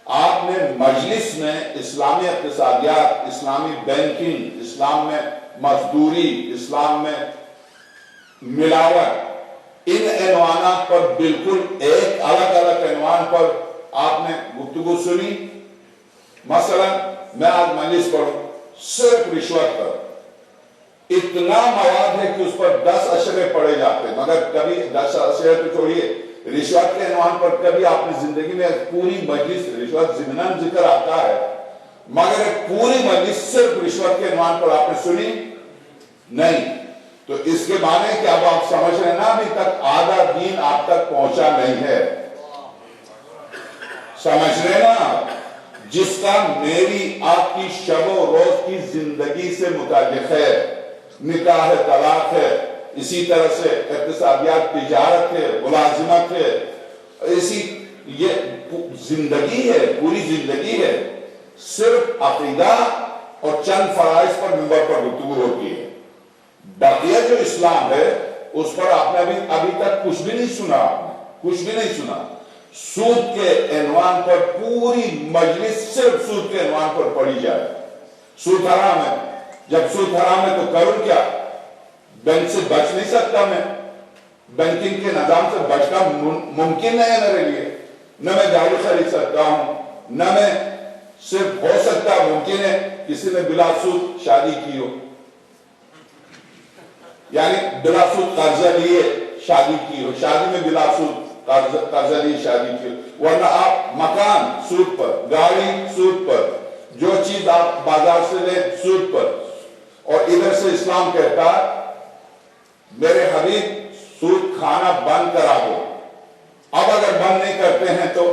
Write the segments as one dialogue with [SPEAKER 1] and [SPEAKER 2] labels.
[SPEAKER 1] آپ نے مجلس میں اسلامی اقتصادیات، اسلامی بینکنگ، اسلام میں مزدوری، اسلام میں ملاوٹ، ان عنوانات پر بالکل ایک الگ الگ عنوان پر آپ نے گفتگو سنی؟ مثلا میں آج مجلس پڑھوں صرف رشوت پر، اتنا مواد ہے کہ اس پر 10 اشرے پڑھے جاتے ہیں، مگر کبھی 10 اشرے تو چھوڑیے، رشوت کے عنوان پر کبھی آپ نے زندگی میں پوری مجلس رشوت ضمناً ذکر آتا ہے، مگر پوری مجلس صرف رشوت کے عنوان پر آپ نے سنی نہیں؟ تو اس کے معنی کہ اب آپ سمجھ رہے ہیں نا، ابھی تک آدھا دین آپ تک پہنچا نہیں ہے، سمجھ رہے نا؟ جس کا میری آپ کی شب و روز کی زندگی سے متعلق ہے، نکاح ہے، طلاق ہے، اسی طرح سے اقتصادیات، تجارت ہے، ملازمت ہے، اسی یہ زندگی ہے، پوری زندگی ہے، صرف عقیدہ اور چند فرائض پر منبر پر گفتگو ہوتی ہے۔ بقیہ جو اسلام ہے اس پر آپ نے ابھی تک کچھ بھی نہیں سنا، کچھ بھی نہیں سنا۔ سود کے عنوان پر پوری مجلس صرف سود کے عنوان پر پڑھی جائے، سود حرام ہے، جب سود حرام ہے تو کروں کیا؟ بینک سے بچ نہیں سکتا میں، بینکنگ کے نظام سے بچنا ممکن نہیں ہے میرے لیے، نہ میں گاڑی خرید سکتا ہوں، نہ میں صرف ہو سکتا ممکن ہے کسی نے بلا سود شادی کی ہو، یعنی بلا سود قرضہ لیے شادی کی ہو، شادی میں بلا سود قرضہ لیے شادی کی ہو، ورنہ آپ مکان سود پر، گاڑی سود پر، جو چیز آپ بازار سے لیں سود پر، اور ادھر سے اسلام کہتا میرے حبیب سود کھانا بند کرا دو۔ اب اگر بند نہیں کرتے ہیں تو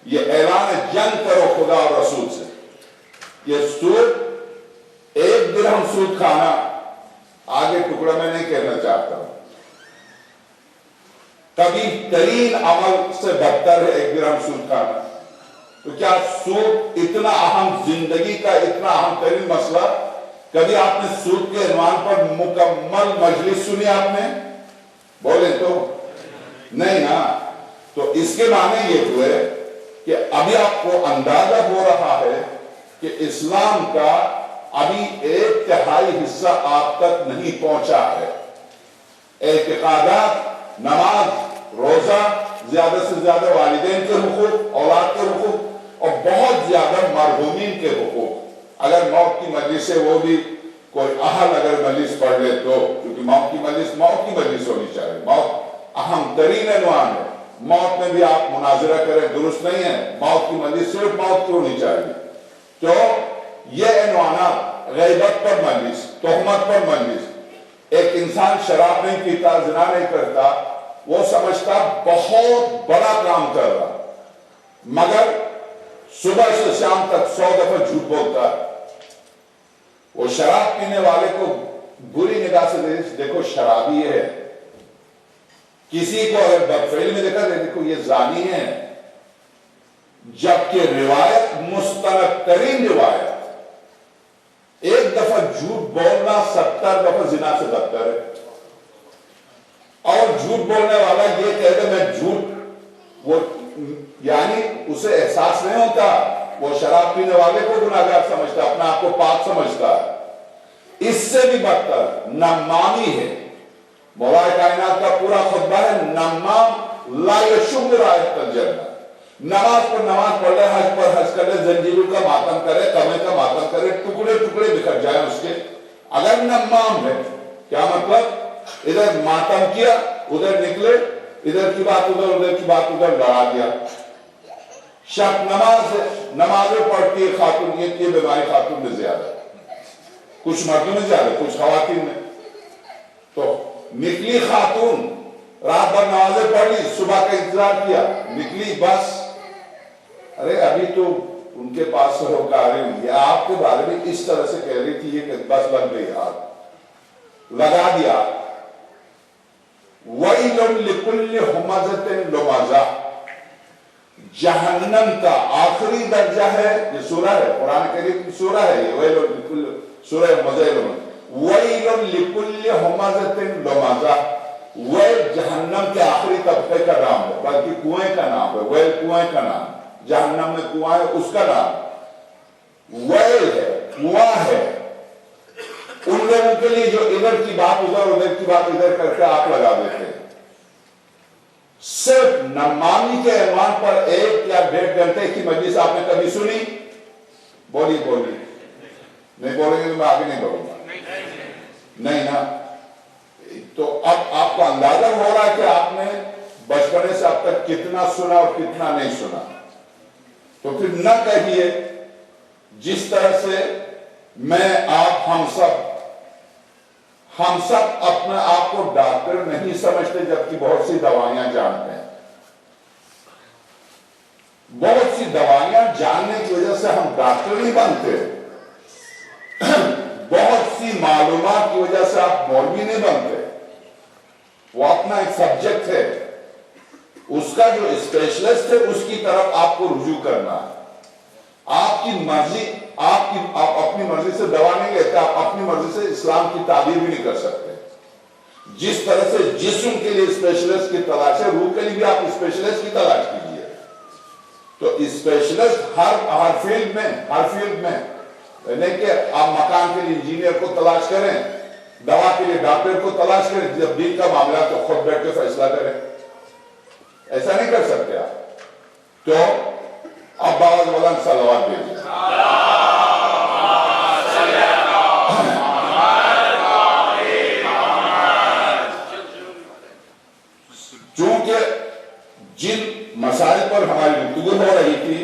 [SPEAKER 1] یہ اعلان جنگ کرو خدا اور رسول سے۔ یہ سود، 1 درہم سود کھانا، آگے ٹکڑا میں نہیں کہنا چاہتا ہوں، کبھی ترین عمل سے بدتر ہے 1 درہم سود کھانا۔ تو کیا سود اتنا اہم، زندگی کا اتنا اہم ترین مسئلہ، کبھی آپ نے سود کے عنوان پر مکمل مجلس سنی آپ نے؟ بولے تو نہیں نا۔ تو اس کے معنی یہ ہوئے کہ ابھی آپ کو اندازہ ہو رہا ہے کہ اسلام کا ابھی 1/3 حصہ آپ تک نہیں پہنچا ہے۔ اعتقادات، نماز، روزہ، زیادہ سے زیادہ والدین کے حقوق، اولاد کے حقوق، اور بہت زیادہ مرحومین کے حقوق۔ اگر موت کی مجلس ہے وہ بھی کوئی اہل اگر مجلس پڑھ لے تو، کیونکہ موت کی مجلس ہونی چاہیے، موت اہم ترین عنوان ہے، موت میں بھی آپ مناظرہ کریں درست نہیں ہے، موت کی مجلس صرف موت کی ہونی چاہیے۔ تو یہ عنوانات، غیبت پر مجلس، تہمت پر مجلس، ایک انسان شراب نہیں پیتا، زنا نہیں کرتا، وہ سمجھتا بہت بڑا کام کر رہا، مگر صبح سے شام تک 100 دفعہ جھوٹ بولتا ہے۔ وہ شراب پینے والے کو بری نگاہ سے دیکھو شرابی ہے، کسی کو اگر بدفعل میں دیکھا دیکھو یہ زانی ہے، جبکہ روایت، مستند ترین روایت، 1 دفعہ جھوٹ بولنا 70 دفعہ زنا سے بدتر ہے۔ اور جھوٹ بولنے والا یہ کہہ دے میں جھوٹ، وہ یعنی اسے احساس نہیں ہوتا، وہ شراب پینے والے کو گناہگار سمجھتا، اپنا آپ کو پاک سمجھتا ہے۔ اس سے بھی بدتر نمامی ہے۔ مولا کائنات کا پورا خطبہ ہے نمام لا یشم رائحۃ الجنہ، نماز پر نماز پڑھ لے، حج پر حج کر لے، زنجیروں کا ماتم کرے، قمے کا ماتم کرے، ٹکڑے ٹکڑے بکھر جائیں اس کے، اگر نمام ہے، کیا مطلب؟ ادھر ماتم کیا، ادھر نکلے، ادھر کی بات ادھر، ادھر کی بات ادھر، لڑا دیا۔ شک نمازیں پڑھتی ہے خاتون، یہ بیماری خاتون میں زیادہ، کچھ مردوں میں زیادہ، کچھ خواتین میں۔ تو نکلی خاتون، رات بھر نمازیں پڑھ لی، صبح کا انتظار کیا، نکلی بس، ارے ابھی تو ان کے پاس سے ہو کر آ رہی ہوئی، آپ کے بارے میں اس طرح سے کہہ رہی تھی یہ بس بن گئی، آپ لگا دیا۔ وَيْلٌ لِكُلِّ ہُمَزَةٍ لُمَزَةٍ، جہنم کا آخری درجہ ہے، یہ سورہ ہے، قرآن کریم کی سورہ ہے یہ، وَيْلٌ لِكُلِّ، سورہ مزید، وَيْلٌ لِكُلِّ ہُمَزَةٍ لُمَزَةٍ، ویل جہنم کے آخری طبقے کا نام ہے، بلکہ کنویں کا نام ہے، ویل کنویں کا نام، جہنم میں کنواں ہے، اس کا نام ویل ہے، کنواں ہے ان لوگوں کے لیے جو ادھر کی بات ادھر، ادھر کی بات ادھر کر کے آپ لگا دیتے ہیں۔ صرف نمامی کے عنوان پر 1 یا 1.5 گھنٹے کی مجلس آپ نے کبھی سنی؟ بولی نہیں بولیں گے تو میں آگے نہیں بڑھوں گا، نہیں نا۔ تو اب آپ کو اندازہ ہو رہا ہے کہ آپ نے بچپنے سے اب تک کتنا سنا اور کتنا نہیں سنا۔ تو پھر نہ کہیے جس طرح سے میں آپ ہم سب اپنے آپ کو ڈاکٹر نہیں سمجھتے جبکہ بہت سی دوائیاں جانتے ہیں۔ بہت سی دوائیاں جاننے کی وجہ سے ہم ڈاکٹر نہیں بنتے، بہت سی معلومات کی وجہ سے آپ مولوی نہیں بنتے۔ وہ اپنا ایک سبجیکٹ ہے، اس کا جو اسپیشلسٹ ہے اس کی طرف آپ کو رجوع کرنا ہے۔ آپ کی مرضی، آپ اپنی مرضی سے دوا نہیں لیتے، آپ اپنی مرضی سے اسلام کی تعبیر بھی نہیں کر سکتے۔ جس طرح سے جسم کے لیے اسپیشلسٹ کی تلاش ہے، روح کے لیے بھی آپ اسپیشلسٹ کی تلاش کیجیے۔ تو اسپیشلسٹ ہر فیلڈ میں نہیں کہ آپ مکان کے لیے انجینئر کو تلاش کریں، دوا کے لیے ڈاکٹر کو تلاش کریں، جب دل کا معاملہ تو خود بیٹھ کے فیصلہ کریں، ایسا نہیں کر سکتے آپ۔ تو اب باز بلند صلوات بھیجیے۔ چونکہ جن مسائل پر ہماری گفتگو ہو رہی تھی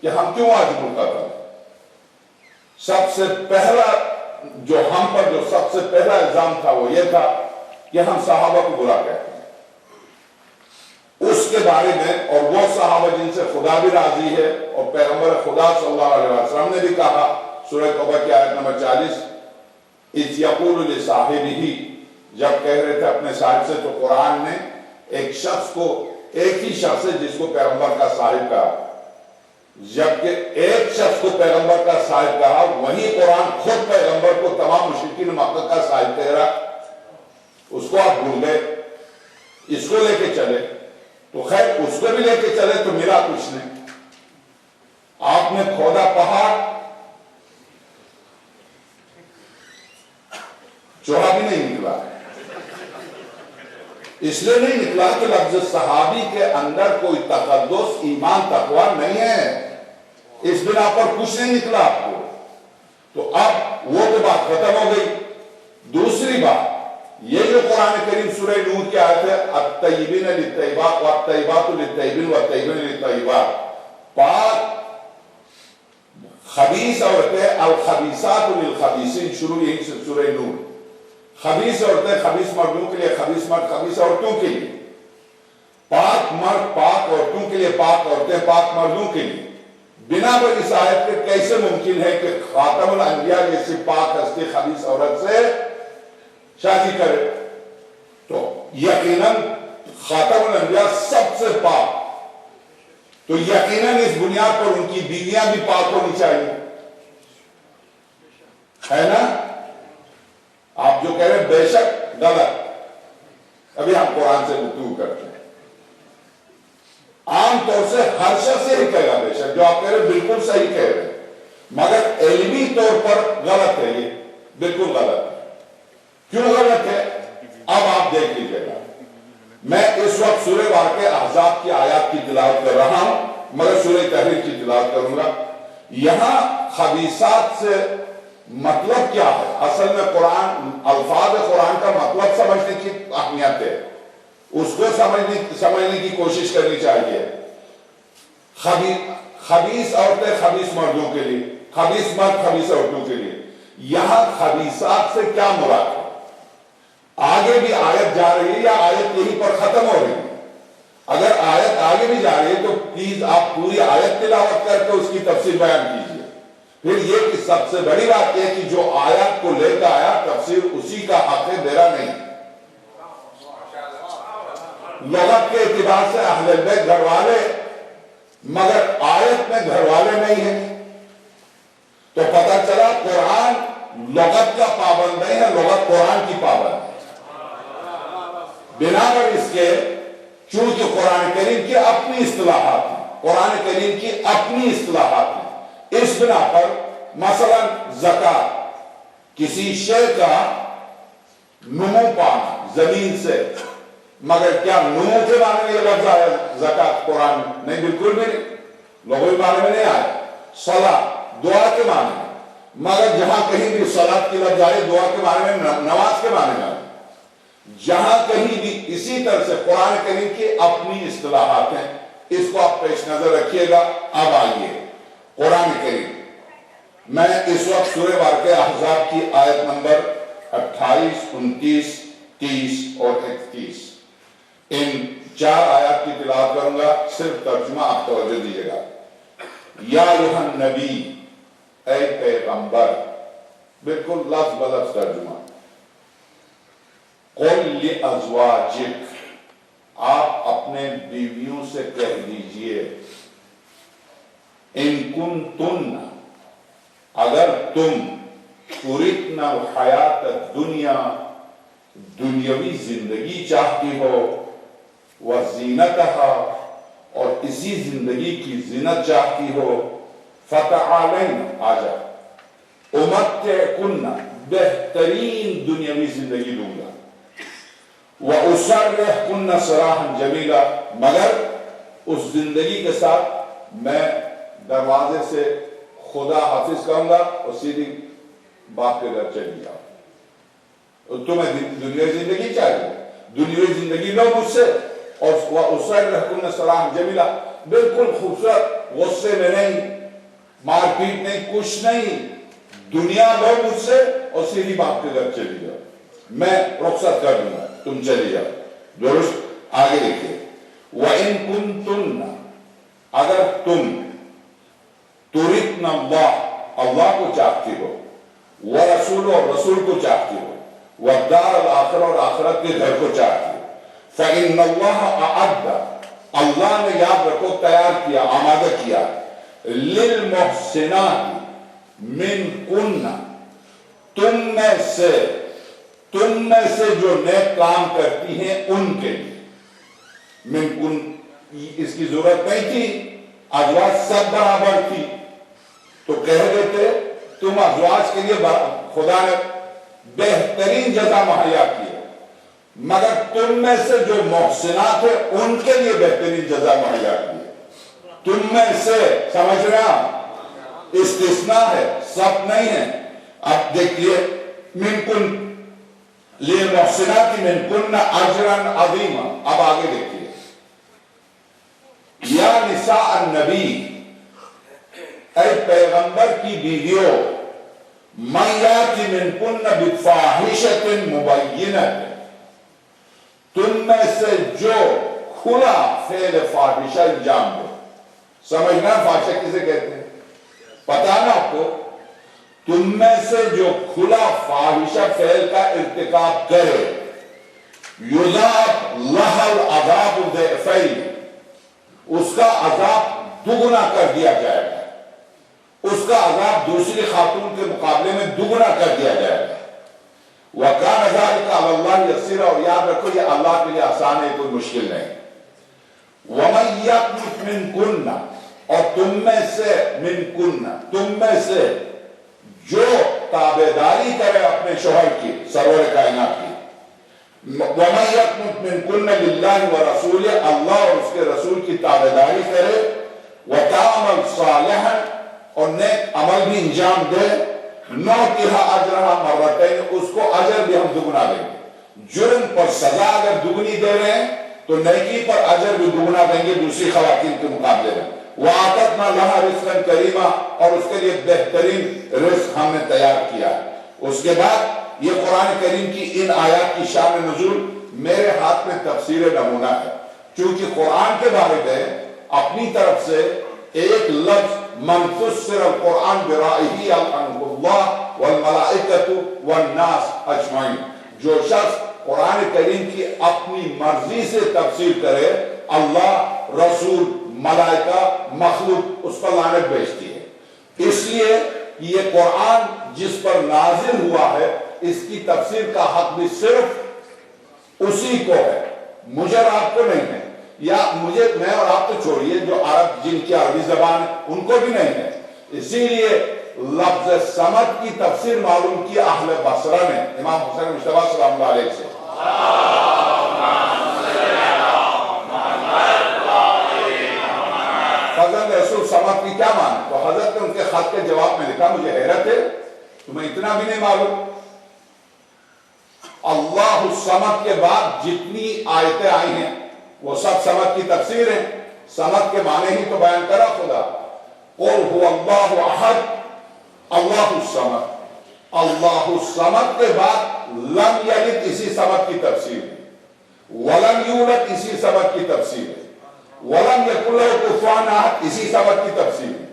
[SPEAKER 1] کہ ہم کیوں آج ملتقى، سب سے پہلا جو ہم پر جو سب سے پہلا الزام تھا وہ یہ تھا کہ ہم صحابہ کو برا کہتے ہیں اس کے بارے میں، اور وہ صحابہ جن سے خدا بھی راضی ہے اور پیغمبر خدا صلی اللہ علیہ وسلم نے بھی کہا، سورہ توبہ کی آیت نمبر 40، اِذْ يَقُولُ لِصَاحِبِهِ، جب کہہ رہے تھے اپنے صاحب سے، تو قرآن نے ایک شخص کو، ایک ہی شخص ہے جس کو پیغمبر کا صاحب کہا، جبکہ ایک شخص کو پیغمبر کا صاحب کہا، وہی قرآن خود پیغمبر کو تمام مشرکین مکہ کا صاحب کہہ رہا، اس کو آپ بھول گئے، اس کو لے کے چلے، تو خیر اس کو بھی لے کے چلے تو ملا کچھ نہیں۔ آپ نے کھودا پہاڑ، چوہا بھی نہیں نکلا، اس لیے نہیں نکلا کہ لفظ صحابی کے اندر کوئی تقدس، ایمان، تقوی نہیں ہے، اس بنا پر کچھ نہیں نکلا آپ کو۔ تو اب وہ تو بات ختم ہو گئی۔ دوسری بات یہ جو قرآن کریم سورہ نور کی آیت ہے، الطیبین للطیبات والطیبات للطیبین والطیبین للطیبات، پاک خبیث عورتیں الخبیثات للخبیثین، شروع یہیں سے سورہ نور، خبیث عورتیں خبیث مردوں کے لیے، خبیث مرد خبیث عورتوں کے لیے، پاک مرد پاک عورتوں کے لیے، پاک عورتیں پاک مردوں کے لیے۔ بنا پر اس آیت کے کیسے ممکن ہے کہ خاتم الانبیاء جیسی پاک ہستی خبیث عورت سے شادی کرے؟ تو یقیناً خاتم الانبیاء سب سے پاک، تو یقیناً اس بنیاد پر ان کی بیویاں بھی پاک ہونی چاہیے، ہے نا؟ آپ جو کہہ رہے ہیں بے شک غلط، ابھی ہم قرآن سے گفتگو کرتے ہیں۔ عام طور سے ہر شخص یہی کہے گا بے شک، جو آپ کہہ رہے ہیں بالکل صحیح کہہ رہے ہیں، مگر علمی طور پر غلط ہے، یہ بالکل غلط ہے۔ کیوں غلط ہے؟ اب آپ دیکھ لیجیے گا، میں اس وقت سورہ واقعہ احزاب کی آیات کی تلاوت کر رہا ہوں، مگر سورہ تحریر کی تلاوت کروں گا۔ یہاں خبیثات سے مطلب کیا ہے؟ اصل میں قرآن، الفاظ قرآن کا مطلب سمجھنے کی اہمیت ہے، اس کو سمجھنے کی کوشش کرنی چاہیے۔ خبیث عورتیں خبیث مردوں کے لیے، خبیث مرد خبیث عورتوں کے لیے، یہاں خبیثات سے کیا مراد ہے؟ آگے بھی آیت جا رہی ہے یا آیت یہیں پر ختم ہو رہی ہے؟ اگر آیت آگے بھی جا رہی ہے تو پلیز آپ پوری آیت تلاوت کر کے اس کی تفسیر بیان کیجیے۔ پھر یہ کہ سب سے بڑی بات یہ کہ جو آیت کو لے کر آیا تفسیر اسی کا حق ہے، میرا نہیں۔ لغت کے اعتبار سے اہل بیت گھر والے، مگر آیت میں گھر والے نہیں ہیں، تو پتہ چلا قرآن لغت کا پابند نہیں ہے، لغت قرآن کی پابند ہے۔ بنا پر اس کے چونکہ قرآن کریم کی اپنی اصطلاحات ہیں، قرآن کریم کی اپنی اصطلاحات ہیں. اس بنا پر مثلا زکات کسی شے کا نمو پانا زمین سے، مگر کیا نمو کے معنی میں یہ لفظ آیا زکات قرآن میں؟ نہیں، بالکل بھی نہیں، لغوی معنی میں نہیں آیا. صلاۃ دعا کے معنی میں، مگر جہاں کہیں بھی صلاۃ کی لفظ آئے دعا کے معنی میں، نماز کے معنی میں، جہاں کہیں بھی اسی طرح سے قرآن کریم کی اپنی اصطلاحات ہیں. اس کو آپ پیش نظر رکھیے گا. اب آئیے قرآن کریم، میں اس وقت سورہ واقعہ احزاب کی آیت نمبر 28، 29، 30 اور 31 ان 4 آیات کی تلاوت کروں گا. صرف ترجمہ آپ توجہ دیجیے گا. یا ایھا النبی، اے پیغمبر، بالکل لفظ بلفظ ترجمہ. قل لازواجک، آپ اپنے بیویوں سے کہہ دیجئے، ان کنتن، اگر تم، تردن الحیات الدنیا، دنیاوی زندگی چاہتی ہو، وزینتہا، اور اسی زندگی کی زینت چاہتی ہو، فتعالین، آجا، امتعکن، بہترین دنیاوی زندگی دوں گا، وَأُسَرِّحْكُنَّ سَرَاحًا جَمِيلًا، مگر اس زندگی کے ساتھ میں دروازے سے خدا حافظ کہوں گا اور سیدھی باپ کے گھر چلی جاؤ. تمہیں دنیا زندگی چاہیے، دنیا زندگی لو مجھ سے، اور وَأُسَرِّحْكُنَّ سَرَاحًا جَمِيلًا، بالکل خوبصورت، غصے میں نہیں، مار پیٹ نہیں، کچھ نہیں، دنیا لو مجھ سے اور سیدھی باپ کے گھر چلی جاؤ، میں رخصت کر دوں گا، تم چلی جاؤ. درست. آگے دیکھیے. وَإِن كُنتُنَّ، اگر تم، تُرِدْنَ اللَّهَ، اللہ کو چاہتی ہو، وَرَسُولُ، اور رسول کو چاہتی ہو، وَالدَّارَ الْآخِرَةَ، اور آخرت کے گھر کو چاہتی ہو، فَإِنَّ اللَّهَ أَعَدَّ، اللہ نے یاد رکھو تیار کیا، آمادہ کیا، لِلْمُحْسِنَاتِ مِنْكُنَّ، تم میں سے جو نیک کام کرتی ہیں ان کے لیے. من کن، اس کی ضرورت نہیں تھی، ازواج سب برابر تھی تو کہہ دیتے تم ازواج کے لیے خدا نے بہترین جزا مہیا کی ہے، مگر تم میں سے جو محسنات ہیں ان کے لیے بہترین جزا مہیا کی ہے. تم میں سے، سمجھ رہے آپ، استثناء ہے، سب نہیں ہے. اب دیکھیے، من کن لِلْمُحْسِنَاتِ مِنْكُنَّ أَجْرًا عَظِيمًا. اب آگے دیکھیے. یا نساء النبی، اے پیغمبر کی بیویوں، مَن یَأْتِ مِنْكُنَّ بِفَاحِشَةٍ مُبَیِّنَةٍ، تم میں سے جو کھلا فعل فاحشہ انجام دے. سمجھنا فاحشہ کسے کہتے ہیں؟ پتا نا آپ کو؟ تم میں سے جو کھلا فاحشہ فعل کا ارتکاب کرے، یضاعف لہا العذاب ضعفین، اس کا عذاب دگنا کر دیا جائے گا، اس کا عذاب دوسری خاتون کے مقابلے میں دگنا کر دیا جائے گا. وَكَانَ ذَلِكَ عَلَى اللَّهِ يَسِيرًا، اور یاد رکھو یہ اللہ کے لیے آسان ہے، کوئی مشکل نہیں. وَمَن یَقْنُتْ مِنْکُنَّ، اور تم میں سے، مِنْکُنَّ، تم میں سے جو تابعداری کرے اپنے شوہر کی، سرور کائنات کی. وَمَن یَقْنُتْ مِنْکُنَّ لِلَّهِ وَرَسُولِهِ، اللہ اور اس کے رسول کی تابعداری کرے، وَتَعْمَلْ صَالِحًا، اور نیک عمل بھی انجام دے، نُؤْتِهَا أَجْرَهَا مَرَّتَيْنِ، اس کو اجر بھی ہم دگنا دیں گے. جرم پر سزا اگر دگنی دے رہے ہیں تو نیکی پر اجر بھی دگنا دیں گے دوسری خواتین کے مقابلے میں. وَأَعْتَدْنَا لَهَا رِزْقًا كَرِيمًا، اور اس کے لیے بہترین رزق ہم نے تیار کیا. اس کے بعد یہ قرآن کریم کی ان آیات کی شان نزول میرے ہاتھ میں تفسیر نمونہ ہے، چونکہ قرآن کے بارے میں اپنی طرف سے ایک لفظ من فسر القرآن برائه الحمد اللہ والملائکۃ والناس اجمعین، جو شخص قرآن کریم کی اپنی مرضی سے تفسیر کرے، اللہ، رسول، ملائکہ، مخلوق اس پر لعنت بھیجتی ہے. اس لیے یہ قرآن جس پر نازل ہوا ہے اس کی تفسیر کا حق بھی صرف اسی کو ہے، مجھے اور آپ کو نہیں ہے. یا مجھے میں اور آپ تو چھوڑیے جو عرب جن کی عربی زبان ان کو بھی نہیں ہے. اسی لیے لفظ صمد کی تفسیر معلوم کی اہل بصرہ نے امام حسین مجتبیٰ صلی اللہ علیہ سے. فضل رسول صمد کی کیا معنی؟ تو حضرت نے ان کے خط کے جواب میں لکھا مجھے حیرت ہے تمہیں اتنا بھی نہیں معلوم. اللہ الصمد کے بعد جتنی آیتیں آئی ہیں وہ سب صمد کی تفسیر ہیں. صمد کے معنی ہی تو بیان کرا خدا. قل هو اللہ احد اللہ الصمد. اللہ الصمد کے بعد لم یلد اسی صمد کی تفسیر ہے. ولم یولد اسی صمد کی تفسیر ہے. ولم یکن لہ کفوا احد اسی صمد کی تفسیر ہے.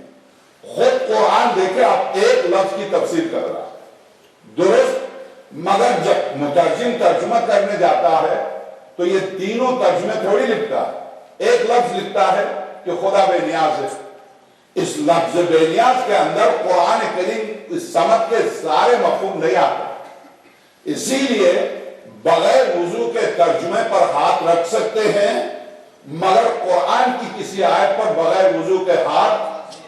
[SPEAKER 1] خود قرآن دیکھے آپ ایک لفظ کی تفسیر کر رہا درست. مگر جب مترجم ترجمہ کرنے جاتا ہے تو یہ تینوں ترجمے تھوڑی لکھتا ہے. ایک لفظ لکھتا ہے کہ خدا بے نیاز ہے. اس لفظ بے نیاز کے اندر قرآن کریم اس صمد کے سارے مفہوم نہیں آتے. اسی لیے بغیر وضو کے ترجمے پر ہاتھ رکھ سکتے ہیں مگر قرآن کی کسی آیت پر بغیر وضو کے ہاتھ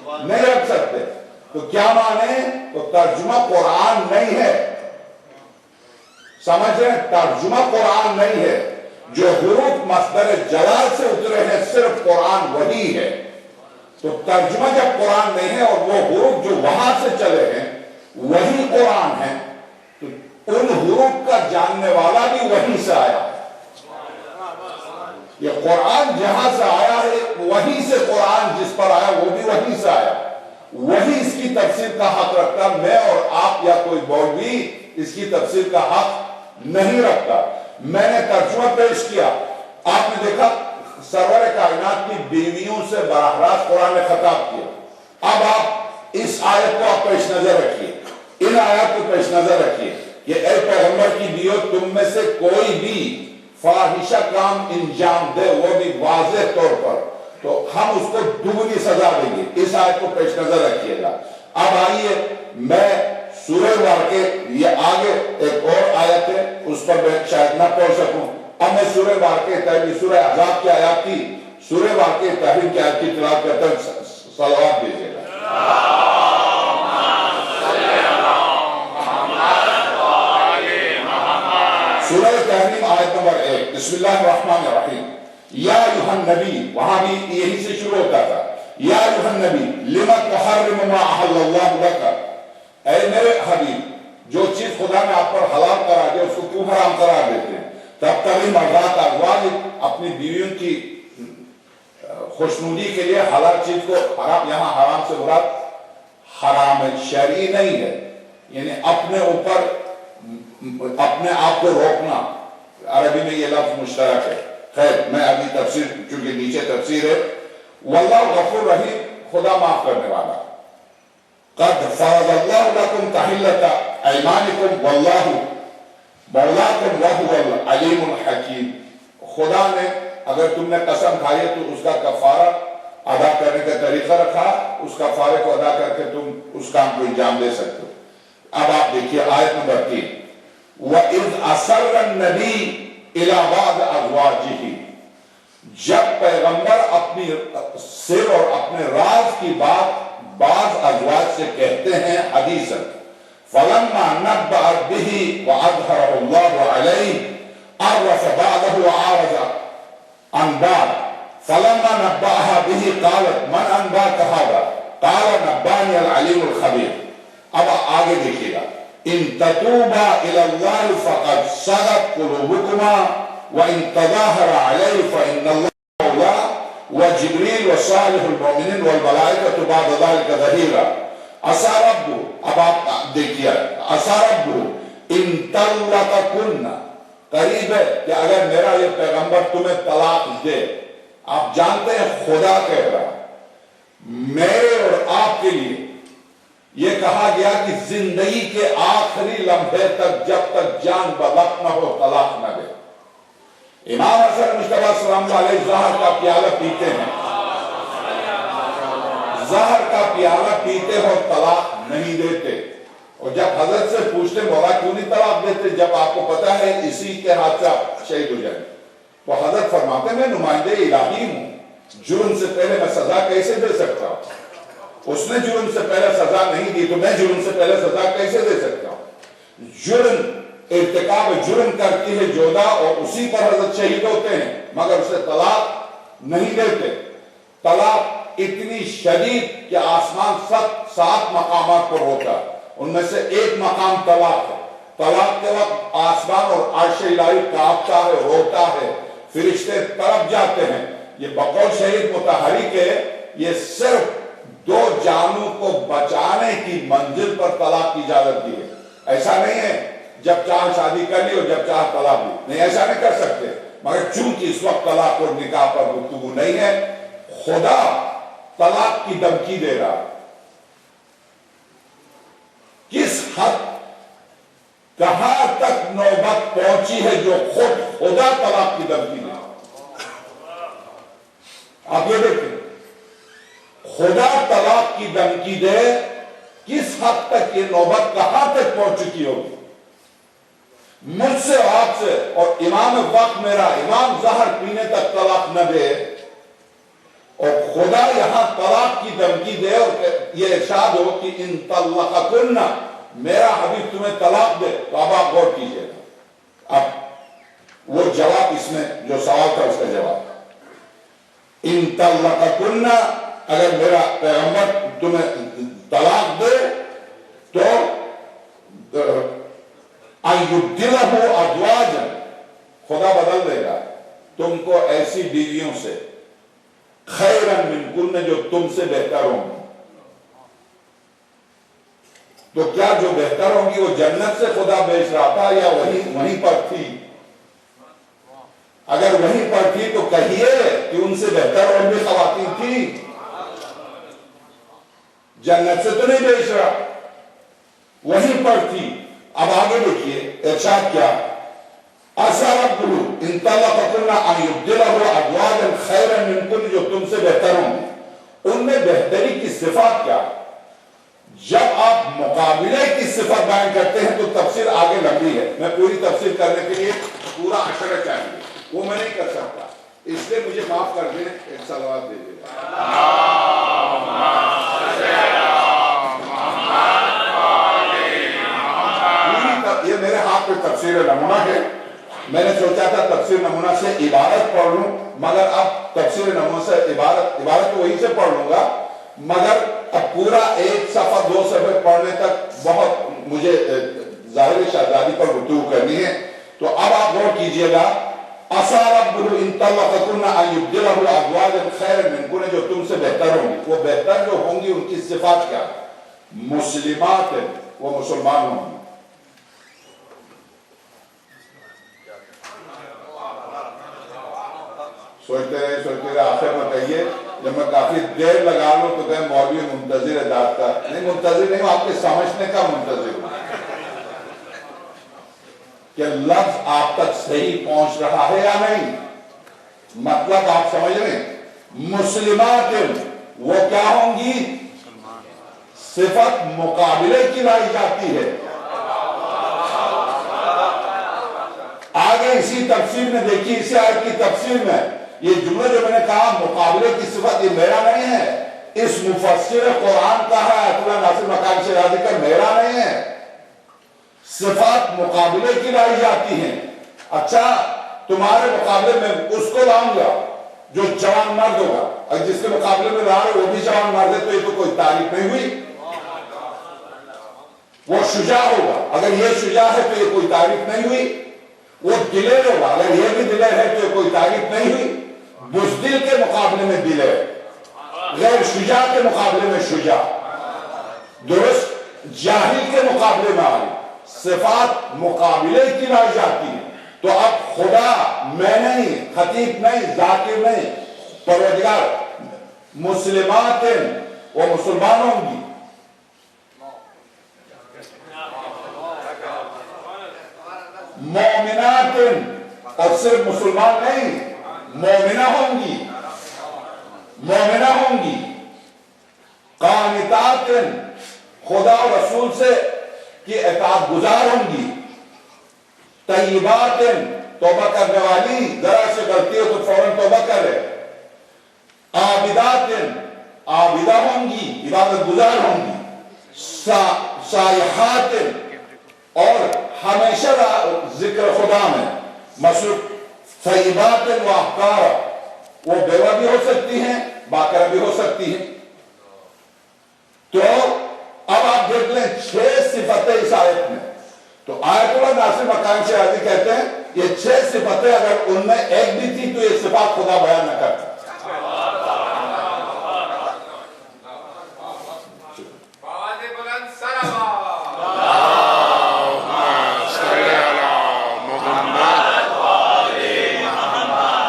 [SPEAKER 1] نہیں رکھ سکتے. تو کیا مانے؟ تو ترجمہ قرآن نہیں ہے. سمجھ رہے ہیں؟ ترجمہ قرآن نہیں ہے. جو حروف مصدر جلال سے اترے ہیں صرف قرآن وہی ہے. تو ترجمہ جب قرآن نہیں ہے اور وہ حروف جو وہاں سے چلے ہیں وہی قرآن ہے تو ان حروف کا جاننے والا بھی وہیں سے آیا ہے. یہ قرآن جہاں سے آیا ہے وہیں سے قرآن جس پر آیا وہ بھی وہیں سے آیا. وہی اس کی تفسیر کا حق رکھتا. میں اور آپ یا کوئی مولوی اس کی تفسیر کا حق نہیں رکھتا. میں نے ترجمہ پیش کیا. آپ نے دیکھا سرور کائنات کی بیویوں سے براہ راست قرآن نے خطاب کیا. اب آپ اس آیت کو آپ پیش نظر رکھیے. ان آیات کو پیش نظر رکھیے کہ اے پیغمبر کی بیویوں تم میں سے کوئی بھی فاحشہ کام انجام دے وہ بھی واضح طور پر تو ہم اس کو دوگنی سزا دیں گے. اس آیت کو پیش نظر رکھیے گا. اب آئیے میں سورہ واقع یہ آگے ایک اور آیت ہے اس پر میں شاید نہ پڑھ سکوں. اب میں سورہ واقع تحریم سورہ احزاب کی آیات کی سورہ واقع تحریم کی آیت کی تلاوت کرتا ہوں. صلوات دیجیے گا. سورہ تحریم آیت نمبر 1 بسم اللہ الرحمن الرحیم. یا ایھا النبی وہاں بھی یہی سے شروع ہوتا تھا. یا ایھا النبی لم تحرم ما احل اللہ لک. اے میرے حبیب جو چیز خدا نے آپ پر حلال کرا دیا اس کو کیوں حرام قرار دیتے ہیں. تب تبھی مرضات ازواج اپنی بیویوں کی خوشنودی کے لیے حلال چیز کو حرام. یہاں حرام سے مراد حرام شرعی نہیں ہے یعنی اپنے اوپر اپنے آپ کو روکنا. عربی میں یہ لفظ مشترک ہے. خیر میں ابھی تفسیر چونکہ نیچے تفسیر ہے. واللہ غفور رحیم خدا معاف کرنے والا. قد فرض اللہ لکم تحلۃ ایمانکم واللہ مولاکم وہو العلیم الحکیم. خدا نے اگر تم نے قسم کھائی ہے تو اس کا کفارہ ادا کرنے کا طریقہ رکھا. اس کفارے کو ادا کر کے تم اس کام کو انجام دے سکتے ہو. اب آپ دیکھیے آیت نمبر 3 وَإِذْ أَسَرَّ النَّبِيُّ إِلَىٰ بَعْضِ أَزْوَاجِهِ. جب پیغمبر اپنی سر اور اپنے راز کی بات بعض ازواج سے کہتے ہیں حدیثاً فَلَمَّا نَبَّأَتْ بِهِ وَأَظْهَرَهُ اللَّهُ عَلَيْهِ عَرَّفَ بَعْضَهُ وَعَارَضَ عَنْ بَعْضٍ فَلَمَّا نَبَّأَهَا بِهِ قَالَتْ مَنْ أَنْبَأَكَ هَٰذَا قَالَ نَبَّأَنِيَ الْعَلِيمُ الْخَبِيرُ. اب آگے دیکھیے گا. ان تتوبا الى اللہ فقد صغت قلوبكما وان تظاہر علیہ فان اللہ مولا وجبریل وصالح المؤمنین والملائکۃ بعد ذلك ظہیرا. عسى ربہ اب آپ دیکھیے عسى ربہ ان طلقکن قریب ہے کہ اگر میرا یہ پیغمبر تمہیں طلاق دے. آپ جانتے ہیں خدا کہہ رہا میرے اور آپ کے لیے یہ کہا گیا کہ زندگی کے آخری لمحے تک جب تک جان بلق نہ ہو طلاق نہ دے. امام حسن مجتبیٰ صلی اللہ علیہ زہر کا پیالہ پیتے ہیں. زہر کا پیالہ پیتے ہو طلاق نہیں دیتے. اور جب حضرت سے پوچھتے مولا کیوں نہیں طلاق دیتے جب آپ کو پتا ہے اسی کے ہاتھ سے آپ شہید ہو جائیں. وہ حضرت فرماتے ہیں میں نمائندے الہی ہوں، جرم سے پہلے میں سزا کیسے دے سکتا ہوں؟ اس نے جرم سے پہلے سزا نہیں دی تو میں جرم سے پہلے سزا کیسے دے سکتا ہوں؟ جرم ارتکاب جرم کرتی ہے جودا اور اسی پر حضرت شہید ہوتے ہیں، مگر اسے طلاق نہیں دیتے۔ طلاق اتنی شدید کہ آسمان 7 مقامات پر ہوتا، ان میں سے ایک مقام طلاق ہے۔ طلاق کے وقت آسمان اور عرش الہی کانپتا ہے، روتا ہے، فرشتے تڑپ جاتے ہیں۔ یہ بقول شہید متحری کے یہ صرف 2 جانوں کو بچانے کی منزل پر طلاق کی اجازت دی ہے۔ ایسا نہیں ہے جب چاہ شادی کر لی اور جب چاہ طلاق دی، نہیں، ایسا نہیں کر سکتے۔ مگر چونکہ اس وقت طلاق اور نکاح پر گفتگو نہیں ہے، خدا طلاق کی دھمکی دے رہا۔ کس حد کہاں تک نوبت پہنچی ہے جو خود خدا طلاق کی دھمکی دے؟ آپ یہ دیکھیں، خدا طلاق کی دھمکی دے، کس حد تک یہ نوبت کہاں تک پہنچ چکی ہوگی؟ مجھ سے آپ سے اور امام وقت میرا امام زہر پینے تک طلاق نہ دے، اور خدا یہاں طلاق کی دھمکی دے اور یہ ارشاد ہو کہ ان طلقکن، میرا حبیب تمہیں طلاق دے، تو اب آپ غور کیجئے گا۔ اب وہ جواب اس میں جو سوال تھا اس کا جواب، ان طلقکن، اگر میرا پیغمبر تمہیں طلاق دے تو ایبدلہ ازواجا، خدا بدل دے گا تم کو ایسی بیویوں سے خیرا منکن، جو تم سے بہتر ہوں گی۔ تو کیا جو بہتر ہوں گی وہ جنت سے خدا بیچ رہا تھا یا وہیں پر تھی؟ اگر وہیں پر تھی تو کہیے کہ ان سے بہتر اور بھی خواتین تھی، جنت سے تو نہیں بیچ رہا، وہیں پر تھی۔ اب آگے دیکھیے ارشاد کیا، عَسَىٰ رَبُّهُ إِن طَلَّقَكُنَّ أَن يُبْدِلَهُ أَزْوَاجًا خَيْرًا مِنكُنَّ، جو تم سے بہتر ہوں گے۔ ان میں بہتری کی صفات کیا؟ جب آپ مقابلے کی صفت بیان کرتے ہیں تو تفسیر آگے لمبی ہے، میں پوری تفسیر کرنے کے لیے پورا عشرہ چاہیے، وہ میں نہیں کر سکتا، اس لیے مجھے معاف کر دیں، ایک صلوات دے دیں۔ یہ میرے ہاتھ پہ تفسیر نمونہ ہے، میں نے سوچا تھا تفسیر نمونہ سے عبارت پڑھ لوں، مگر اب تفسیر نمونہ سے عبارت تو وہی سے پڑھ لوں گا، مگر اب پورا 1 صفحہ 2 صفحے پڑھنے تک بہت مجھے ظاہر شہزادی پر گفتگو کرنی ہے۔ تو اب آپ غور کیجئے گا، عَسَىٰ رَبُّهُ إِن طَلَّقَكُنَّ أَن يُبْدِلَهُ أَزْوَاجًا خَيْرًا مِنكُنَّ، جو تم سے بہتر ہوں گی۔ وہ بہتر جو ہوں گی ان کی صفات کیا؟ مسلمات ہیں، وہ مسلمان ہوں گی۔ سوچتے رہے آخر میں کہیے، جب میں کافی دیر لگا لوں تو کہیں مولوی منتظر اداد کا، نہیں منتظر نہیں ہوں، آپ کے سمجھنے کا منتظر ہوں کہ لفظ آپ تک صحیح پہنچ رہا ہے یا نہیں، مطلب آپ سمجھ رہے ہیں۔ مسلمات وہ کیا ہوں گی؟ صفت مقابلے کی لائی جاتی ہے۔ آگے اسی تفسیر میں دیکھیے، اسی آیت کی تفسیر میں یہ جملہ جو میں نے کہا مقابلے کی صفت، یہ میرا نہیں ہے، اس مفسر قرآن کا ہے آیت اللہ ناصر مکانی شیرازی کا، میرا نہیں ہے۔ صفات مقابلے کی لائی جاتی ہیں۔ اچھا، تمہارے مقابلے میں اس کو لاؤں گا جو جوان مرد ہوگا، اور جس کے مقابلے میں لا رہے وہ بھی جوان مرد ہے، تو یہ تو کوئی تعریف نہیں ہوئی۔ وہ شجاع ہوگا، اگر یہ شجاع ہے تو یہ کوئی تعریف نہیں ہوئی۔ وہ دلیر ہوگا، اگر یہ بھی دلیر ہے تو یہ کوئی تعریف نہیں ہوئی۔ بزدل کے مقابلے میں دلیر، غیر شجاع کے مقابلے میں شجاع، درست، جاہل کے مقابلے میں عالم۔ صفات مقابلے کی لائی جاتی ہیں۔ تو اب خدا میں نہیں، خطیب نہیں، ذاکر نہیں، پروردگار، مسلمات وہ مسلمان ہوں گی، مومنات اور صرف مسلمان نہیں، مومنہ ہوں گی، مومنہ ہوں گی، قانتات خدا و رسول سے کی اطاعت گزار ہوں گی، طیبات توبہ کرنے والی ذرا سے غلطی ہو تو فوراً توبہ کرے. عابدات عابدہ ہوں گی, عبادت گزار ہوں گی. سائحات اور ہمیشہ ذکر خدا میں مصروف. طیبات و افکار, وہ بیوہ بھی ہو سکتی ہیں, باقرہ بھی ہو سکتی ہیں. تو اب آپ دیکھ لیں 6 صفتیں اس آیت میں. تو آیت اللہ ناصر مقام شیرازی کہتے ہیں یہ 6 صفتیں اگر ان میں ایک بھی تھی تو یہ صفات خدا بیان نہ کرتا.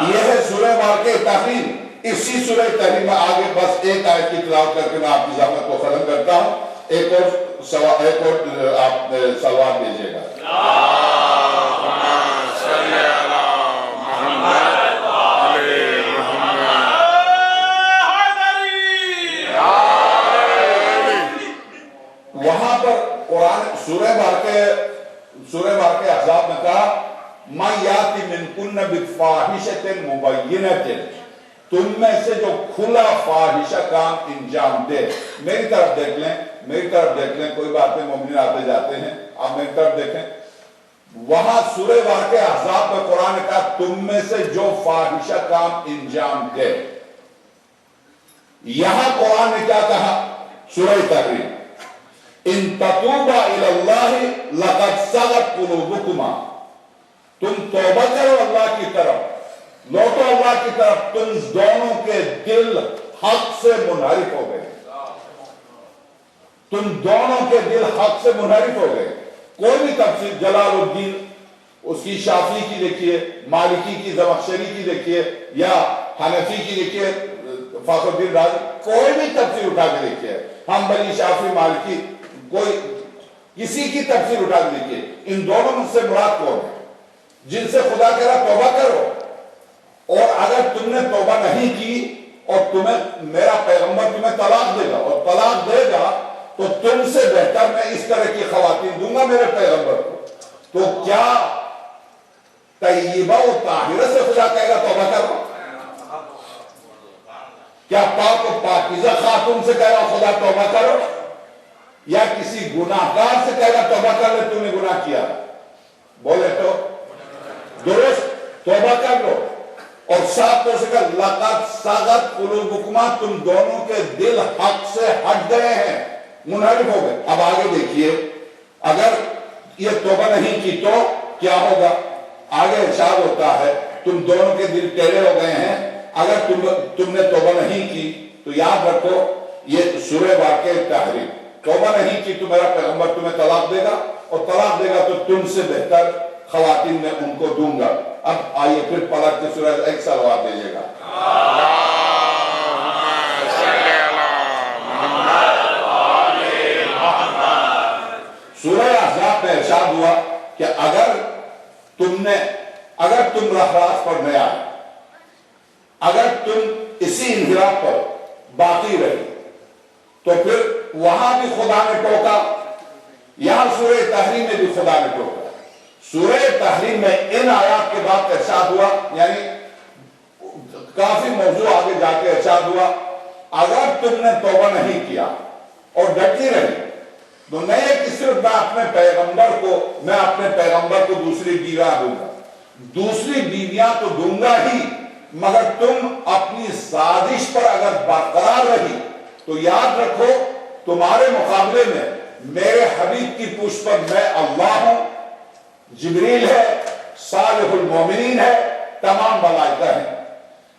[SPEAKER 1] یہ ہے سورہ واقعہ تحریم. اسی سورہ تحریم میں آگے بس ایک آیت کی تلاوت کر کے میں آپ کی زحمت کو ختم کرتا ہوں. ایک اور آپ سلوات دیجئے گا. وہاں پر قرآن سورہ واقعہ احزاب میں کہا مَا یَأْتِ مِنْکُنَّ بِفَاحِشَةٍ مُبَیِّنَةٍ, تم میں سے جو کھلا فاحشہ کام انجام دے. میری طرف دیکھ لیں, کوئی بات نہیں, مومنین آتے جاتے ہیں, آپ میری طرف دیکھیں. وہاں سورہ واقعہ احزاب میں قرآن نے کہا تم میں سے جو فاحشہ کام انجام دے. یہاں قرآن نے کیا کہا سورہ تحریم ان تتوبا الی اللہ لقد صغت قلوبکما, تم توبہ کرو اللہ کی طرف, لوٹو اللہ کی طرف, تم دونوں کے دل حق سے منحرف ہو گئے. تم دونوں کے دل حق سے منحرف ہو گئے. کوئی بھی تفسیر, جلال الدین اس کی شافعی کی دیکھیے, مالکی کی زمخشری کی دیکھیے, یا حنفی کی دیکھیے فخر الدین رازی, کوئی بھی تفسیر اٹھا کے دیکھیے, حنبلی شافعی مالکی, کوئی کسی کی تفسیر اٹھا کے دیکھیے, ان دونوں میں سے مراد کون ہے جن سے خدا کہہ رہا توبہ کرو. اور اگر تم نے توبہ نہیں کی اور میرا پیغمبر تمہیں طلاق دے گا, اور طلاق دے گا تو تم سے بہتر میں اس طرح کی خواتین دوں گا میرے پیغمبر کو, تو کیا طیبہ و طاہرہ سے خدا کہے گا توبہ کرو؟ کیا پاک و پاکیزہ خاتون سے کہے گا خدا توبہ کرو؟ یا کسی گناہگار سے کہے گا توبہ کر لے تم نے گناہ کیا؟ بولے تو درست, توبہ کر لو. اور ساتھ تو سے کہا لقد صغت قلوبکما, تم دونوں کے دل حق سے ہٹ گئے ہیں, منحرف ہو گئے. اب آگے دیکھیے, اگر یہ توبہ نہیں کی تو کیا ہوگا؟ آگے ارشاد ہوتا ہے تم دونوں کے دل ٹیڑے ہو گئے ہیں. اگر تم نے توبہ نہیں کی تو یاد رکھو یہ سورہ واقعہ تحریم, توبہ نہیں کی تو میرا پیغمبر تمہیں طلاق دے گا, اور طلاق دے گا تو تم سے بہتر خواتین میں ان کو دوں گا. اب آئیے پھر پلٹ کے سورہ ایک سلوات دیجئے گا. سورہ احزاب میں ارشاد ہوا کہ اگر تم راہ راست پر نہ آئے, اگر تم اسی انحراف پر باقی رہے, تو پھر وہاں بھی خدا نے ٹوکا, یہاں سورہ تحریم میں بھی خدا نے ٹوکا. سورہ تحریم میں ان آیات کے بعد ارشاد ہوا, یعنی کافی موضوع آگے جا کے ارشاد ہوا اگر تم نے توبہ نہیں کیا اور ڈٹی رہی تو نہیں کہ صرف میں اپنے پیغمبر کو دوسری بیویاں دوں گا, دوسری بیویاں تو دوں گا ہی, مگر تم اپنی سازش پر اگر برقرار رہی تو یاد رکھو تمہارے مقابلے میں میرے حبیب کی پشت پر میں اللہ ہوں, جبریل ہے, صالح المومنین ہے, تمام ملائکہ ہیں.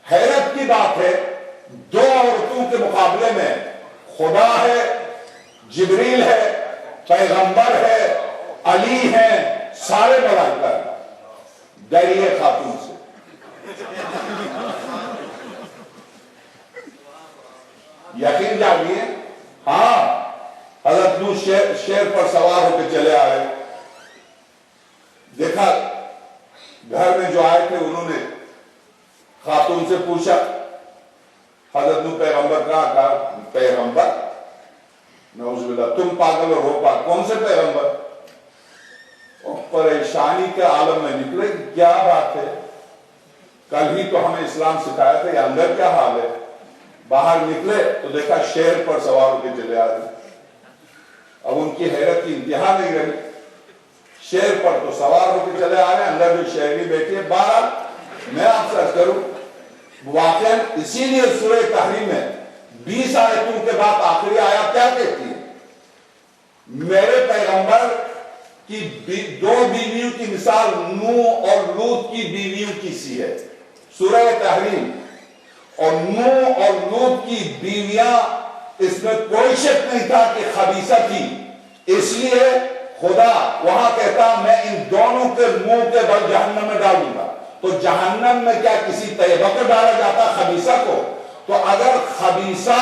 [SPEAKER 1] حیرت کی بات ہے دو عورتوں کے مقابلے میں خدا ہے, جبریل ہے, پیغمبر ہے, علی ہے, سارے ملائکہ ہیں. ڈریے خاتون سے. یقین جانیے, ہاں حضرت نوح شیر پر سوار ہو کے چلے آئے, دیکھا گھر میں جو آئے تھے انہوں نے خاتون سے پوچھا, حضرت نوح پیغمبر کہا پیغمبر نعوذ باللہ, تم پاگل اور ہو پاک, کون سے پیغمبر؟ پریشانی کے عالم میں نکلے کہ کیا بات ہے، کل ہی تو ہمیں اسلام سکھایا تھا، یہ اندر کیا حال ہے؟ باہر نکلے تو دیکھا شیر پر سوار ہو کے چلے آ رہے۔ اب ان کی حیرت کی انتہا نہیں رہی، شیر پر تو سوار ہو کے چلے آ رہے ہیں، اندر جو شیرنی بیٹھی ہے۔ بہرحال میں آپ سے عرض کروں، واقعاً اسی لیے سورہ تحریم میں 20 آیتوں کے بعد آخری آیت کیا کہتی ہے؟ میرے پیغمبر کی دو بیویوں کی مثال نوح اور لوط کی بیویوں کی سی ہے، سورہ تحریم۔ اور نوح اور لوط کی بیویاں، اس میں کوئی شک نہیں تھا کہ خبیثہ تھی، اس لیے خدا وہاں کہتا میں ان دونوں کے منہ کے بل جہنم میں ڈالوں گا۔ تو جہنم میں کیا کسی طیبہ کو ڈالا جاتا خبیثہ کو؟ تو اگر خبیثہ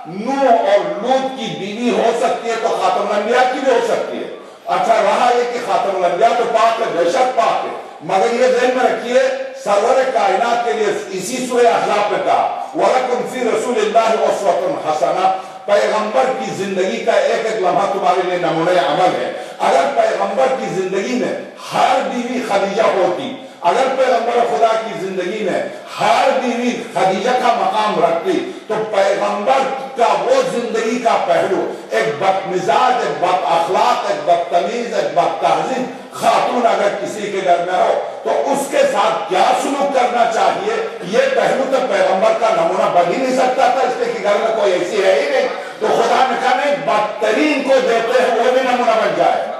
[SPEAKER 1] نوح اور لوط کی بیوی ہو سکتی ہے تو خاتم الانبیاء کی بھی ہو سکتی ہے۔ اچھا رہا یہ کہ خاتم الانبیاء تو پاک ہے، بے شک پاک ہے، مگر یہ ذہن میں رکھیے سرور کائنات کے لیے اسی سورہ احزاب میں کہا وَلَكُمْ فِي رَسُولِ اللَّهِ أُسْوَةٌ حَسَنَةٌ، پیغمبر کی زندگی کا ایک ایک لمحہ تمہارے لیے نمونہ عمل ہے۔ اگر پیغمبر کی زندگی میں ہر بیوی خدیجہ ہوتی، اگر پیغمبر خدا کی زندگی میں ہر بیوی خدیجہ کا مقام رکھتی، تو پیغمبر کا وہ زندگی کا پہلو، ایک بدمزاج، ایک بد اخلاق، ایک بدتمیز، ایک بد تہذیب خاتون اگر کسی کے گھر میں ہو تو اس کے ساتھ کیا سلوک کرنا چاہیے، یہ پہلو تو پیغمبر کا نمونہ بن ہی نہیں سکتا تھا، اس لیے کہ گھر میں کوئی ایسی ہے ہی نہیں۔ تو خدا نے کہا نہیں، بدترین کو دیتے ہیں وہ بھی نمونہ بن جائے۔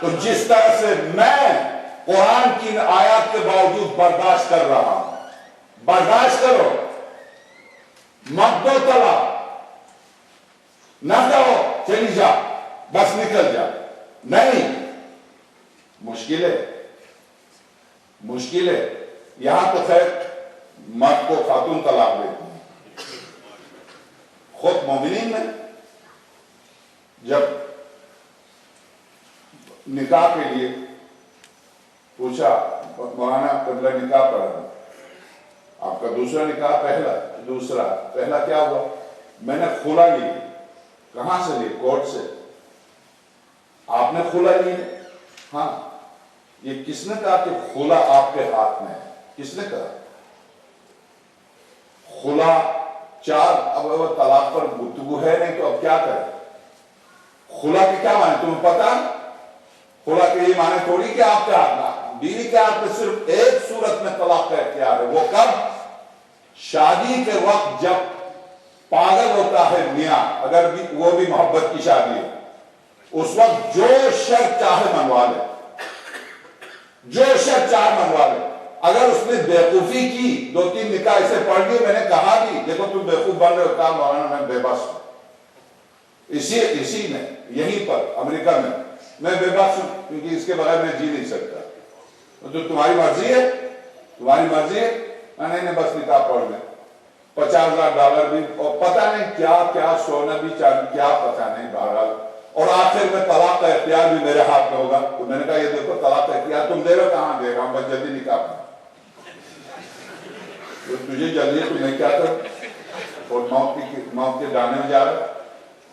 [SPEAKER 1] تو جس طرح سے میں قرآن کی آیات کے باوجود برداشت کر رہا ہوں، برداشت کرو، مت دو طلاق، نہ کہو چلی جا بس نکل جا، نہیں، مشکل ہے، مشکل ہے۔ یہاں تو خیر مرد کو خاتون طلاق دیتی ہیں، خود مومنین میں جب نکاح کے لیے پوچھا مولانا قبلہ نکاح پڑھا، آپ کا دوسرا نکاح پہلا کیا ہوا؟ میں نے خلا لی۔ کہاں سے لی؟ کورٹ سے۔ آپ نے خلا لی؟ ہاں۔ یہ کس نے کہا کہ خلا آپ کے ہاتھ میں ہے؟ کس نے کہا؟ خلا چار، اب طلاق پر گفتگو ہے نہیں تو اب کیا کریں؟ خلا کے کیا معنی تمہیں پتا؟ خلا کے یہ معنی تھوڑی کہ آپ کے ہاتھ میں، بیوی کے ہاتھ میں صرف ایک صورت میں طلاق کا اختیار ہے، وہ کب؟ شادی کے وقت جب پاگل ہوتا ہے میاں، اگر وہ بھی محبت کی شادی ہے، اس وقت جو شرط چاہے منوا لے، جو شرط چاہے منوا لے۔ اگر اس نے بیوقوفی کی، 2-3 نکاح اسے پڑھ لی، میں نے کہا بھی دیکھو تم بیوقوف بن رہے ہو، کہا مولانا میں بے بس ہوں، اسی میں یہیں پر امریکہ میں بے بس ہوں، کیونکہ اس کے بغیر میں جی نہیں سکتا۔ تو تمہاری مرضی ہے، تمہاری مرضی ہے، نہیں بس نکاح پڑھ لیں، $50,000 بھی، اور پتہ نہیں کیا کیا سونا بھی چاہیے، کیا پتہ نہیں، بہرحال، اور آخر میں طلاق کا اختیار بھی میرے ہاتھ میں ہوگا۔ تو میں نے کہا یہ دیکھو طلاق کا اختیار تم دے رہے ہو، کہاں دے رہا ہوں، بس جلدی نکاح پڑھ، تجھے جلدی ہے تو میں کیا کروں، اور موت کے دانے میں جا رہا۔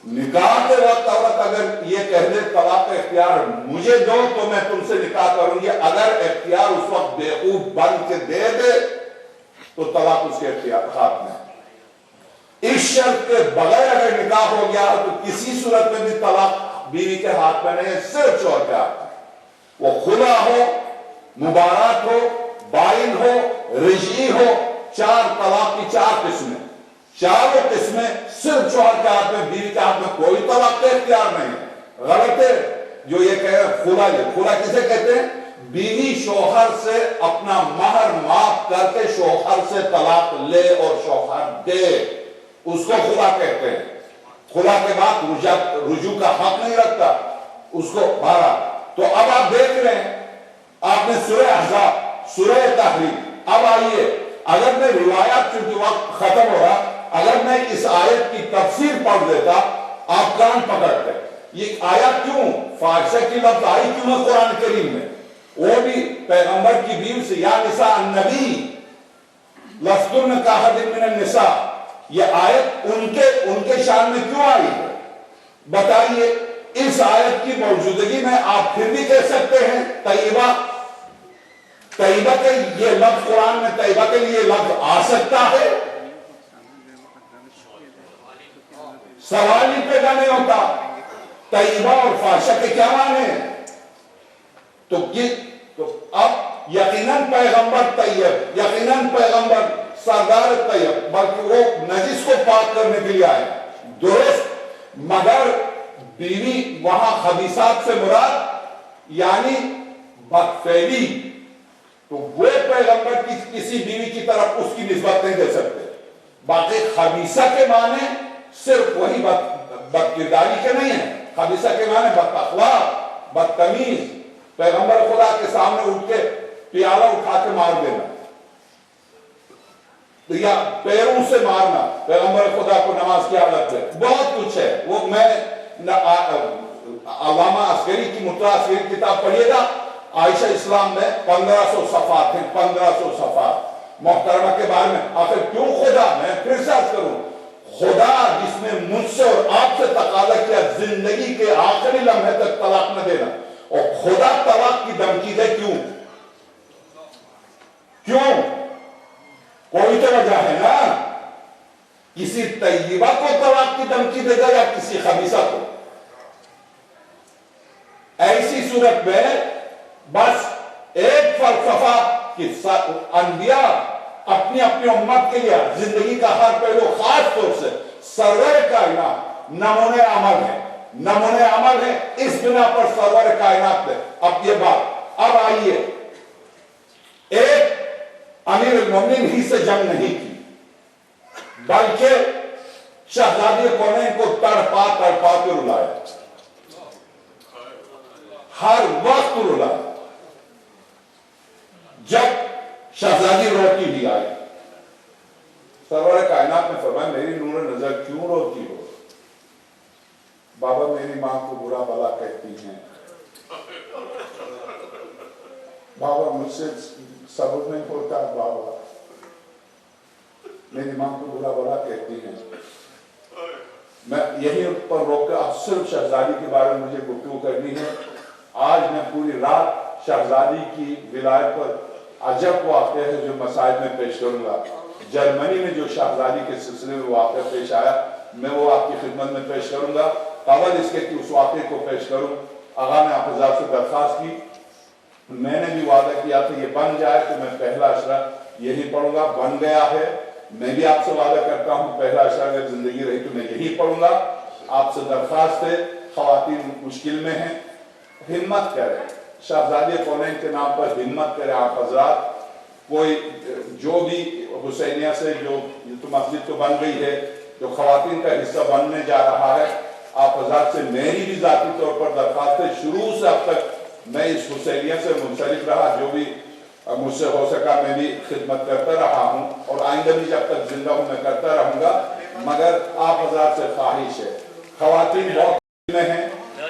[SPEAKER 1] نکاح کے وقت عورت اگر یہ کہہ دے طلاق کا اختیار مجھے دو تو میں تم سے نکاح کروں گی، اگر اختیار اس وقت بیوقوف بن کے دے دے تو طلاق اس کے اختیار ہاتھ میں ہے۔ اس شرط کے بغیر اگر نکاح ہو گیا تو کسی صورت میں بھی طلاق بیوی کے ہاتھ میں نہیں ہے، صرف شوہر کے ہاتھ میں، وہ خلا ہو، مبارات ہو، بائن ہو، رجعی ہو، 4 طلاق کی 4 قسمیں، چاروں قسمیں صرف شوہر کے ہاتھ میں، بیوی کے ہاتھ میں کوئی طلاق کا اختیار نہیں ہے۔ غلط ہے جو یہ کہہ رہے خلا، یہ خلا کسے کہتے ہیں؟ بیوی شوہر سے اپنا مہر معاف کر کے شوہر سے طلاق لے اور شوہر دے، اس کو خلا کہتے ہیں۔ خلا کے بعد رجوع کا حق نہیں رکھتا اس کو بھارا۔ تو اب آپ دیکھ رہے ہیں، آپ نے سورہ احزاب، سورہ تحریم، اب آئیے اگر میں روایات، چونکہ وقت ختم ہو رہا، اگر میں اس آیت کی تفسیر پڑھ دیتا آپ کان پکڑتے، یہ آیت کیوں فاحشہ کی لفظ آئی کیوں ہے قرآن کریم میں، وہ بھی پیغمبر کی بیوی سے، یا نساء النبی لستن کاحد من النساء، یہ آیت ان کے شان میں کیوں آئی ہے؟ بتائیے، اس آیت کی موجودگی میں آپ پھر بھی کہہ سکتے ہیں طیبہ کے یہ لفظ قرآن میں طیبہ کے لیے لفظ آ سکتا ہے؟ سوال ہی پیدا نہیں ہوتا۔ طیبہ اور فاحشہ کے کیا معنی ہیں؟ تو اب یقیناً پیغمبر طیب، یقیناً پیغمبر سردار طیب، بلکہ وہ نجس کو پاک کرنے کے لیے آئے، درست، مگر بیوی وہاں خبیثات سے مراد یعنی بدفعلی، تو وہ پیغمبر کی کسی بیوی کی طرف اس کی نسبت نہیں دے سکتے۔ باقی خبیثہ کے معنی صرف وہی بد کرداری کے نہیں ہیں، خبیثہ کے معنی بد اخلاق، بدتمیز، پیغمبر خدا کے سامنے اٹھ کے پیالہ اٹھا کے مار دینا، یا پیروں سے مارنا، پیغمبر خدا کو نماز کی حالت میں، بہت کچھ ہے۔ وہ میں علامہ عسکری کی مطلع عسکری کتاب پڑھیے گا، عائشہ اسلام میں 1500 صفحات ہیں، 1500 صفحات محترمہ کے بارے میں۔ آخر کیوں خدا، میں پھر سے عرض کروں، خدا جس نے مجھ سے اور آپ سے تقاضا کیا زندگی کے آخری لمحے تک طلاق نہ دینا، اور خدا طلاق کی دھمکی دے، کیوں؟ کوئی تو وجہ ہے نا۔ کسی طیبہ کو طلاق کی دھمکی دے گا یا کسی خبیثہ کو؟ ایسی صورت میں بس ایک فلسفہ کہ انبیاء اپنی امت کے لیے زندگی کا ہر پہلو، خاص طور سے سرور کائنات نمونۂ عمل ہے، اس بنا پر سرور کائنات ہے۔ اب یہ بات، اب آئیے، ایک امیر المومنین ہی سے جنگ نہیں کی، بلکہ شہزادی کونین کو تڑپا کے رلایا، ہر وقت رلایا۔ جب شہزادی روتی بھی آئی، سرور کائنات نے فرمایا میری نور نظر کیوں روتی ہو؟ بابا میری ماں کو برا بلا کہتی ہیں، بابا مجھ سے صبر نہیں ہوتا، بابا میری ماں کو برا بلا کہتی ہیں۔ میں یہی پر روک کر اب صرف شہزادی کے بارے میں مجھے گفتگو کرنی ہے۔ آج میں پوری رات شہزادی کی ولایت پر عجب واقعہ ہے جو مسائل میں پیش کروں گا۔ جرمنی میں جو شہزادی کے سلسلے میں واقعہ پیش آیا، میں وہ آپ کی خدمت میں پیش کروں گا۔ قبل اس کے کہ اس واقعے کو پیش کروں، آغا نے آپ حضرات سے درخواست کی، میں نے بھی وعدہ کیا تھا یہ بن جائے تو میں پہلا اشرہ یہی پڑھوں گا، بن گیا ہے۔ میں بھی آپ سے وعدہ کرتا ہوں پہلا اشرہ اگر زندگی رہی تو میں یہی پڑھوں گا۔ آپ سے درخواست ہے، خواتین مشکل میں ہیں، ہمت کریں، شہزادی کونین کے نام پر ہمت کریں آپ حضرات۔ کوئی جو بھی حسینیہ سے جو مسجد تو بن گئی ہے، جو خواتین کا حصہ بننے جا رہا ہے، آپ حضرات سے میری بھی ذاتی طور پر درخواست ہے، شروع سے اب تک میں اس حسینیہ سے منسلک رہا، جو بھی مجھ سے ہو سکا میں بھی خدمت کرتا رہا ہوں، اور آئندہ بھی جب تک زندہ ہوں میں کرتا رہوں گا، مگر آپ حضرات سے خواہش ہے، خواتین بہت میں ہیں،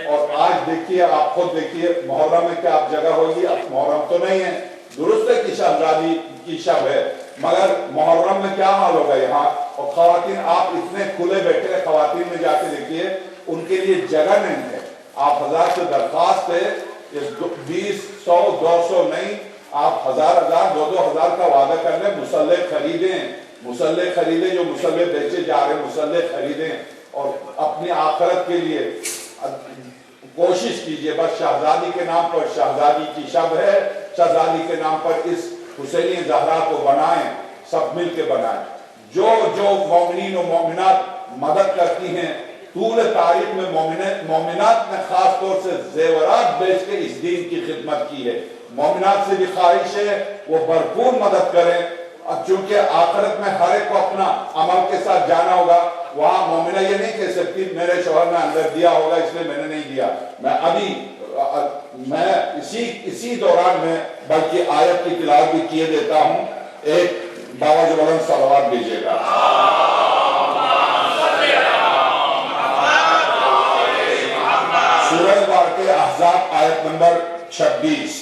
[SPEAKER 1] اور آج دیکھیے، آپ خود دیکھیے محرم میں کیا آپ جگہ ہوگی، اب محرم تو نہیں ہے، درست ہے کہ شہزادی کی شب ہے، مگر محرم میں کیا حال ہوگا یہاں، اور خواتین آپ اتنے کھلے بیٹھے، خواتین میں جا کے دیکھیے ان کے لیے جگہ نہیں ہے۔ آپ حضرات سے درخواست ہے، 20، 100، 200 نہیں، آپ 1000، 2000 کا وعدہ کر لیں، مسلح خریدیں، جو مسلح بیچے جا رہے ہیں مسلح خریدیں، اور اپنی آخرت کے لیے کوشش کیجئے۔ بس شہزادی کے نام پر، شہزادی کی شب ہے، شہزادی کے نام پر اس حسینی زہرا کو بنائیں، سب مل کے بنائیں۔ جو مومنین و مومنات مدد کرتی ہیں، طول تاریخ میں مومنات نے خاص طور سے زیورات بیچ کے اس دین کی خدمت کی ہے، مومنات سے بھی خواہش ہے وہ بھرپور مدد کریں، چونکہ آخرت میں ہر ایک کو اپنا عمل کے ساتھ جانا ہوگا۔ وہاں مومنہ یہ نہیں کہہ سکتی میرے شوہر نے اندر دیا ہوگا اس لیے میں نے نہیں دیا، میں اسی دوران میں بلکہ آیت کی تلاوت بھی کیے دیتا ہوں۔ ایک باواز بلند صلوات بھیجیے گا۔ سورہ واقعہ احزاب آیت نمبر 26،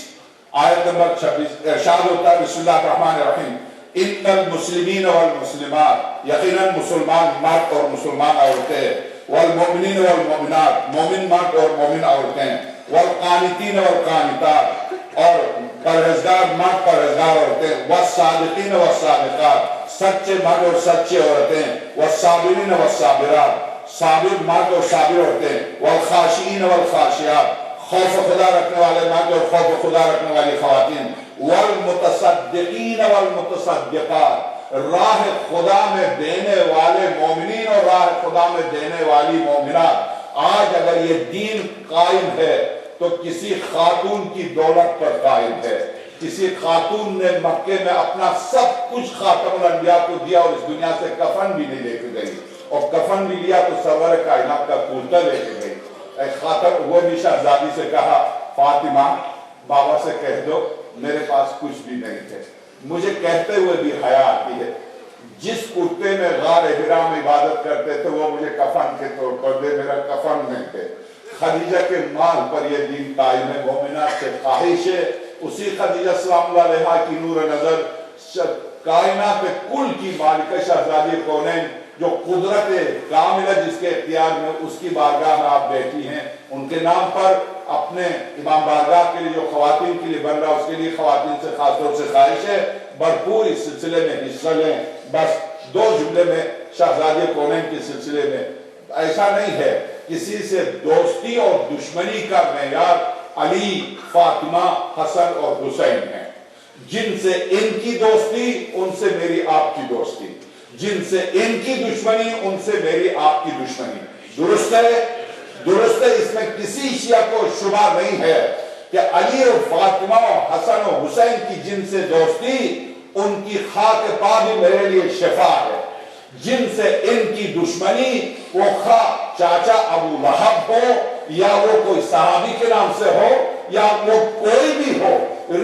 [SPEAKER 1] ارشاد ہوتا ہے بسم اللہ الرحمن الرحیم ان المسلمین والمسلمات، یقیناً مسلمان مرد اور مسلمان عورتیں، والمؤمنین والمؤمنات، مومن مرد اور مومن عورتیں، والقانتین والقانتات، اور پرہیزگار مرد پرہیزگار عورتیں، والصادقین والصادقات، سچے مرد اور سچی عورتیں، والصابرین والصابرات، صابر مرد اور صابر عورتیں، والخاشعین والخاشعات، خوف خدا رکھنے والے مرد اور خوف خدا رکھنے والی خواتین، والمتصدقین والمتصدقات، راہ خدا میں دینے والے مومنین اور راہ خدا میں دینے والی مومنات۔ آج اگر یہ دین قائم ہے تو کسی خاتون کی دولت پر قائم ہے۔ کسی خاتون نے مکے میں اپنا سب کچھ خاتم الانبیاء کو دیا اور اس دنیا سے کفن بھی نہیں لے کے گئی، اور کفن بھی لیا تو سرور کائنات کا کرتا لے کے گئی۔ خاتم وہ بھی شہزادی سے کہا فاطمہ بابا سے کہہ دو میرے پاس کچھ بھی نہیں تھے۔ مجھے کہتے ہوئے بھی حیا آتی ہے، جس کرتے میں غار حرا میں عبادت کرتے تھے وہ مجھے کفن کے طور پر دے، میرا کفن نہیں تھے۔ خدیجہ کے مال پر یہ دین قائم ہے، مومنات سے خواہش ہے اسی خدیجہ سلام اللہ علیہا کی نور نظر کائنات کل کی مالکہ شہزادی کونین جو قدرت کاملہ جس کے اختیار میں اس کی بارگاہ میں آپ بیٹھی ہیں، ان کے نام پر اپنے امام بارگاہ کے لیے جو خواتین کے لیے بن رہا اس کے لیے خواتین سے خاص طور سے خواہش ہے بھرپور اس سلسلے میں حصہ لیں۔ بس دو جملے میں شہزادی کونین کے سلسلے میں ایسا نہیں ہے، کسی سے دوستی اور دشمنی کا معیار علی، فاطمہ، حسن اور حسین ہیں۔ جن سے ان کی دوستی ان سے میری آپ کی دوستی، جن سے ان کی دشمنی ان سے میری آپ کی دشمنی۔ درست ہے؟ درست ہے، اس میں کسی شیعہ کو شبہ نہیں ہے کہ علی اور فاطمہ اور حسن اور حسین کی جن سے دوستی ان کی خاک پا بھی میرے لیے شفا ہے۔ جن سے ان کی دشمنی وہ خواہ چاچا ابو لہب ہو یا وہ کوئی صحابی کے نام سے ہو یا وہ کوئی بھی ہو،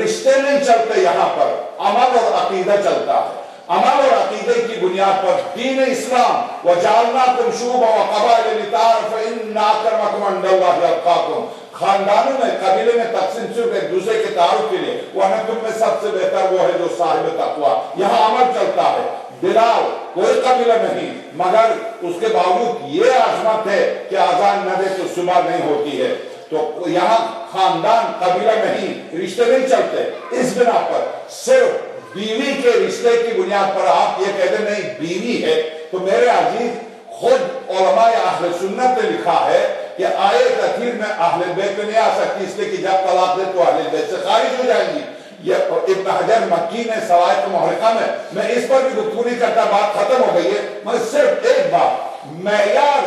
[SPEAKER 1] رشتے نہیں چلتے، یہاں پر عمل اور عقیدہ چلتا ہے۔ عمل اور عقیدے کی بنیاد پر دین اسلام وَجَعَلْنَاكُمْ شُعُوبًا وَقَبَائِلَ لِتَعَارَفُوا إِنَّ أَكْرَمَكُمْ عِندَ اللَّهِ أَتْقَاكُمْ۔ خاندانوں میں قبیلے میں تقسیم صرف ایک دوسرے کے تعارف کے لیے، ورنہ تم میں سب سے بہتر وہ ہے جو صاحب تقویٰ۔ یہاں عمل چلتا ہے۔ بلال کوئی قبیلہ نہیں، مگر اس کے باوجود یہ عظمت ہے کہ اذان نہ دے تو صبح نہیں ہوتی ہے۔ تو یہاں خاندان قبیلہ نہیں، رشتے نہیں چلتے۔ اس بنا پر صرف بیوی کے رشتے کی بنیاد پر آپ یہ کہتے نہیں بیوی ہے، تو میرے عزیز خود علماء اہل سنت نے لکھا ہے کہ آیت اخیر میں اہل بیت نہیں آ سکتی، اس لیے کہ جب طلاق دے تو اہل بیت سے خارج ہو جائیں گی۔ یہ ابن حجر مکی نے سوائد محرقہ میں اس پر بھی گفتگو نہیں کرتا، بات ختم ہو گئی ہے۔ میں صرف ایک بات، معیار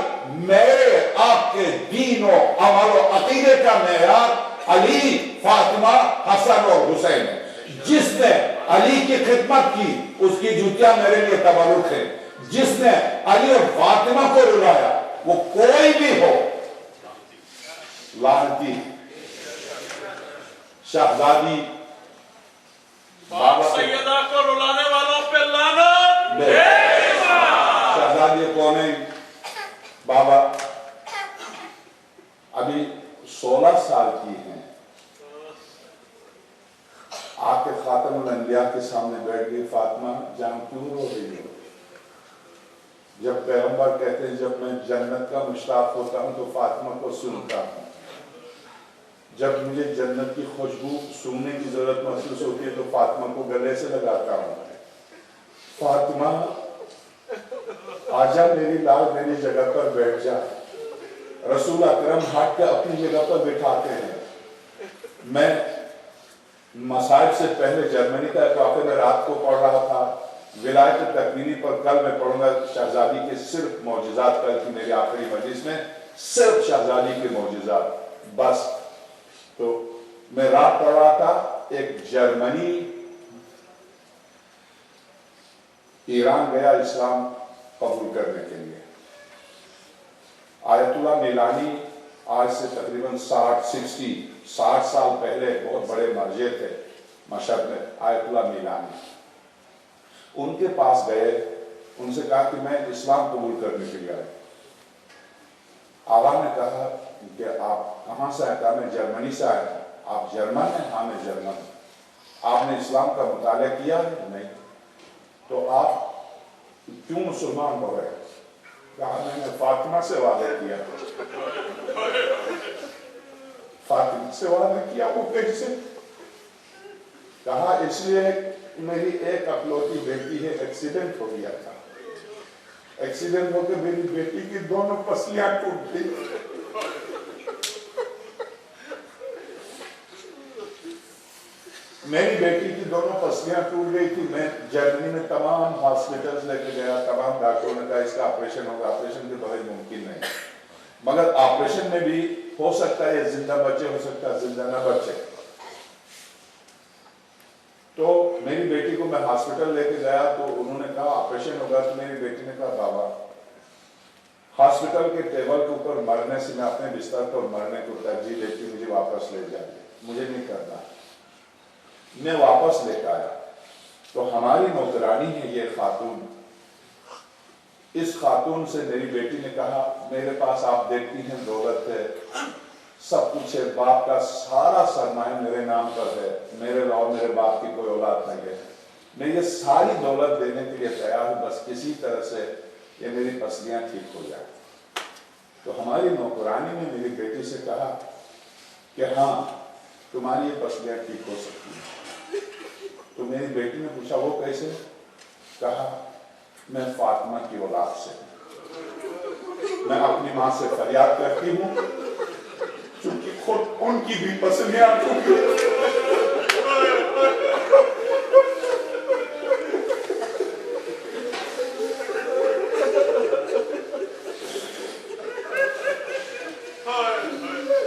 [SPEAKER 1] میرے آپ کے دین و عمل و عقیدے کا معیار علی، فاطمہ، حسن اور حسین ہے۔ جس نے علی کی خدمت کی اس کی جوتیاں میرے لیے تبرک ہے، جس نے علی اور فاطمہ کو رلایا وہ کوئی بھی ہو لعنتی۔ شہزادی
[SPEAKER 2] باپ سیدہ کو رلانے والوں پہ لعنت۔
[SPEAKER 1] شہزادی کونین بابا ابھی 16 سال کی ہیں، آ کے خاتم الانبیاء کے سامنے بیٹھ گئی، فاطمہ جان کیوں رو رہی ہو؟ جب پیغمبر کہتے ہیں جب میں جنت کا مشتاق ہوتا ہوں تو فاطمہ کو سنتا ہوں، جب مجھے جنت کی خوشبو سونگنے کی ضرورت محسوس ہوتی ہے تو فاطمہ کو گلے سے لگاتا ہوں۔ فاطمہ آجا میری لال میری جگہ پر بیٹھ جا۔ رسول اکرم ہٹ کے اپنی جگہ پر بٹھاتے ہیں۔ میں مصائب سے پہلے جرمنی کا ایک واقعہ میں رات کو پڑھ رہا تھا، ولایت تکوینی پر کل میں پڑھوں گا شہزادی کے صرف معجزات، کل کی میری آخری مجلس میں صرف شہزادی کے معجزات بس۔ تو میں رات پڑھ رہا تھا، ایک جرمنی ایران گیا اسلام قبول کرنے کے لیے۔ آیت اللہ میلانی آج سے تقریباً 60 سال پہلے بہت بڑے مرجع تھے مشہد میں، آیت اللہ میلانی۔ ان کے پاس گئے، ان سے کہا کہ میں اسلام قبول کرنے کے لیے آیا۔ آقا نے کہا کہ آپ کہاں سے آئے؟ کہا میں جرمنی سے آیا ہوں۔ آپ جرمن ہیں؟ ہاں میں جرمن ہوں۔ آپ نے اسلام کا مطالعہ کیا ہے؟ نہیں۔ تو آپ کیوں مسلمان ہو رہے؟ کہا میں نے فاطمہ سے وعدہ کیا. فاطمہ سے وعدہ کیا وہ کیسے؟ کہا اس لیے میری ایک اکلوتی بیٹی ہے، ایکسیڈنٹ ہو گیا تھا، ایکسیڈنٹ ہو کے میری بیٹی کی دونوں پسلیاں ٹوٹ گئی. میری بیٹی کی دونوں پسلیاں ٹوٹ گئی تھی. میں جرمنی میں تمام ہاسپٹلز لے کے گیا، تمام ڈاکٹروں نے کہا اس کا آپریشن ہوگا، آپریشن کے بغیر ممکن نہیں، مگر آپریشن میں بھی ہو سکتا ہے زندہ بچے، ہو سکتا ہے زندہ نہ بچے. تو میری بیٹی کو میں ہاسپٹل لے کے گیا تو انہوں نے کہا آپریشن ہوگا. تو میری بیٹی نے کہا بابا ہاسپٹل کے ٹیبل کے اوپر مرنے سے میں اپنے بستر پر مرنے کو ترجیح دیتی ہوں، مجھے واپس لے جائیے، مجھے نہیں کرنا. میں واپس لے کے آیا تو ہماری نوکرانی ہے یہ خاتون. اس خاتون سے میری بیٹی نے کہا میرے پاس آپ دیکھتی ہیں دولت ہے، سب کچھ ہے، باپ کا سارا سرمایہ میرے نام پر ہے، میرے باپ کی کوئی اولاد نہیں ہے، میں یہ ساری دولت دینے کے لیے تیار ہوں، بس کسی طرح سے یہ میری پسلیاں ٹھیک ہو جائیں. تو ہماری نوکرانی نے میری بیٹی سے کہا کہ ہاں تمہاری یہ پسلیاں ٹھیک ہو سکتی ہیں. تو میری بیٹی نے پوچھا وہ کیسے؟ کہا میں فاطمہ کی اولاد سے، میں اپنی ماں سے فریاد کرتی ہوں چونکہ خود ان کی بھی پسلیاں ٹوٹی.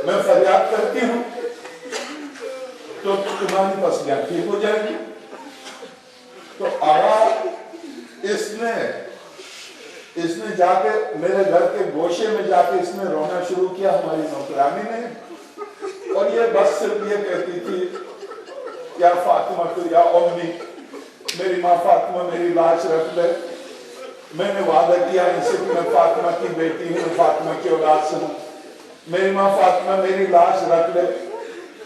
[SPEAKER 1] میں فریاد کرتی ہوں تو تمہاری پسلیاں ٹھیک ہو جائیں گی. تو آواز اس نے جا کے میرے گھر کے گوشے میں جا کے اس نے رونا شروع کیا ہماری نوکرانی نے. اور یہ بس صرف یہ کہتی تھی یا فاطمہ تو یا امی، میری ماں فاطمہ میری لاش رکھ لے، میں نے وعدہ کیا ان سے کہ میں فاطمہ کی بیٹی ہوں، فاطمہ کی اولاد سے ہوں، میری ماں فاطمہ میری لاش رکھ لے.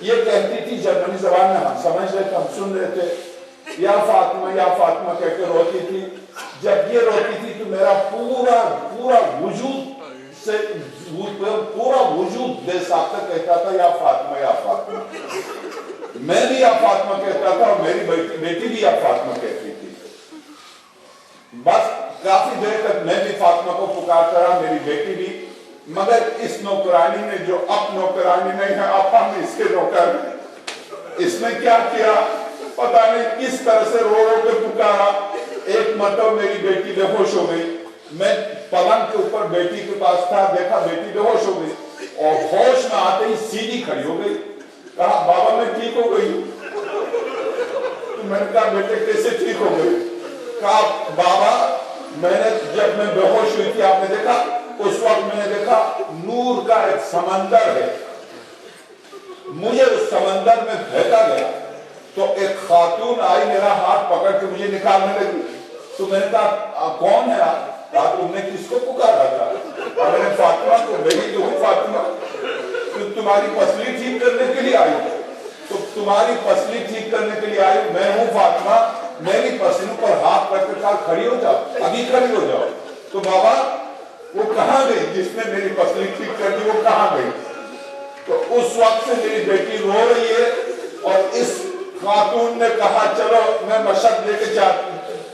[SPEAKER 1] یہ کہتی تھی جرمنی زبان میں، ہم سمجھ رہے تھے، ہم سن رہے تھے، یا فاطمہ کہہ کے روتی تھی. جب یہ روتی تھی تو میرا پورا وجود بے ساختہ کہتا تھا یا فاطمہ. میں بھی یا فاطمہ کہتا تھا اور میری بیٹی بھی یا فاطمہ کہتی تھی. بس کافی دیر تک میں بھی فاطمہ کو پکارتا رہا، میری بیٹی بھی. مگر اس نوکرانی نے جو اب نوکرانی نہیں ہے، اب ہم اس کے نوکر ہیں، اس نے کیا کیا پتہ نہیں کس طرح سے رو کے پکارا. ایک مرتبہ میری بیٹی بے ہوش ہو گئی. میں پلنگ کے اوپر بیٹی کے پاس تھا، دیکھا بیٹی بے ہوش ہو گئی اور ہوش میں آتے ہی سیدھی کھڑی ہو گئی. کہا بابا میں ٹھیک ہو گئی. تو میں نے کہا بیٹے کیسے ٹھیک ہو گئی؟ کہا بابا جب میں بے ہوش ہوئی تھی آپ نے دیکھا، اس وقت میں نے دیکھا نور کا ایک سمندر ہے، مجھے اس سمندر میں بہتا گیا تو ایک خاتون آئی میرا ہاتھ پکڑ کے مجھے نکالنے لگی. تو میں نے کہا کون ہے آپ؟ کہا تم نے کس کو پکارا تھا؟ اور میں نے فاطمہ کو، میری تو ہوں فاطمہ، تمہاری پسلی ٹھیک کرنے کے لیے آئی. تو تمہاری پسلی ٹھیک کرنے کے لیے آئی، میں ہوں فاطمہ. میری پسلیوں پر ہاتھ رکھ کے کہا کھڑی ہو جاؤ، ابھی کھڑی ہو جاؤ. تو بابا وہ کہاں گئی جس نے میری پسلی ٹھیک کر دی، وہ کہاں گئی؟ تو اس وقت سے میری بیٹی رو رہی ہے اور اس خاتون نے کہا چلو میں مشہد لے کے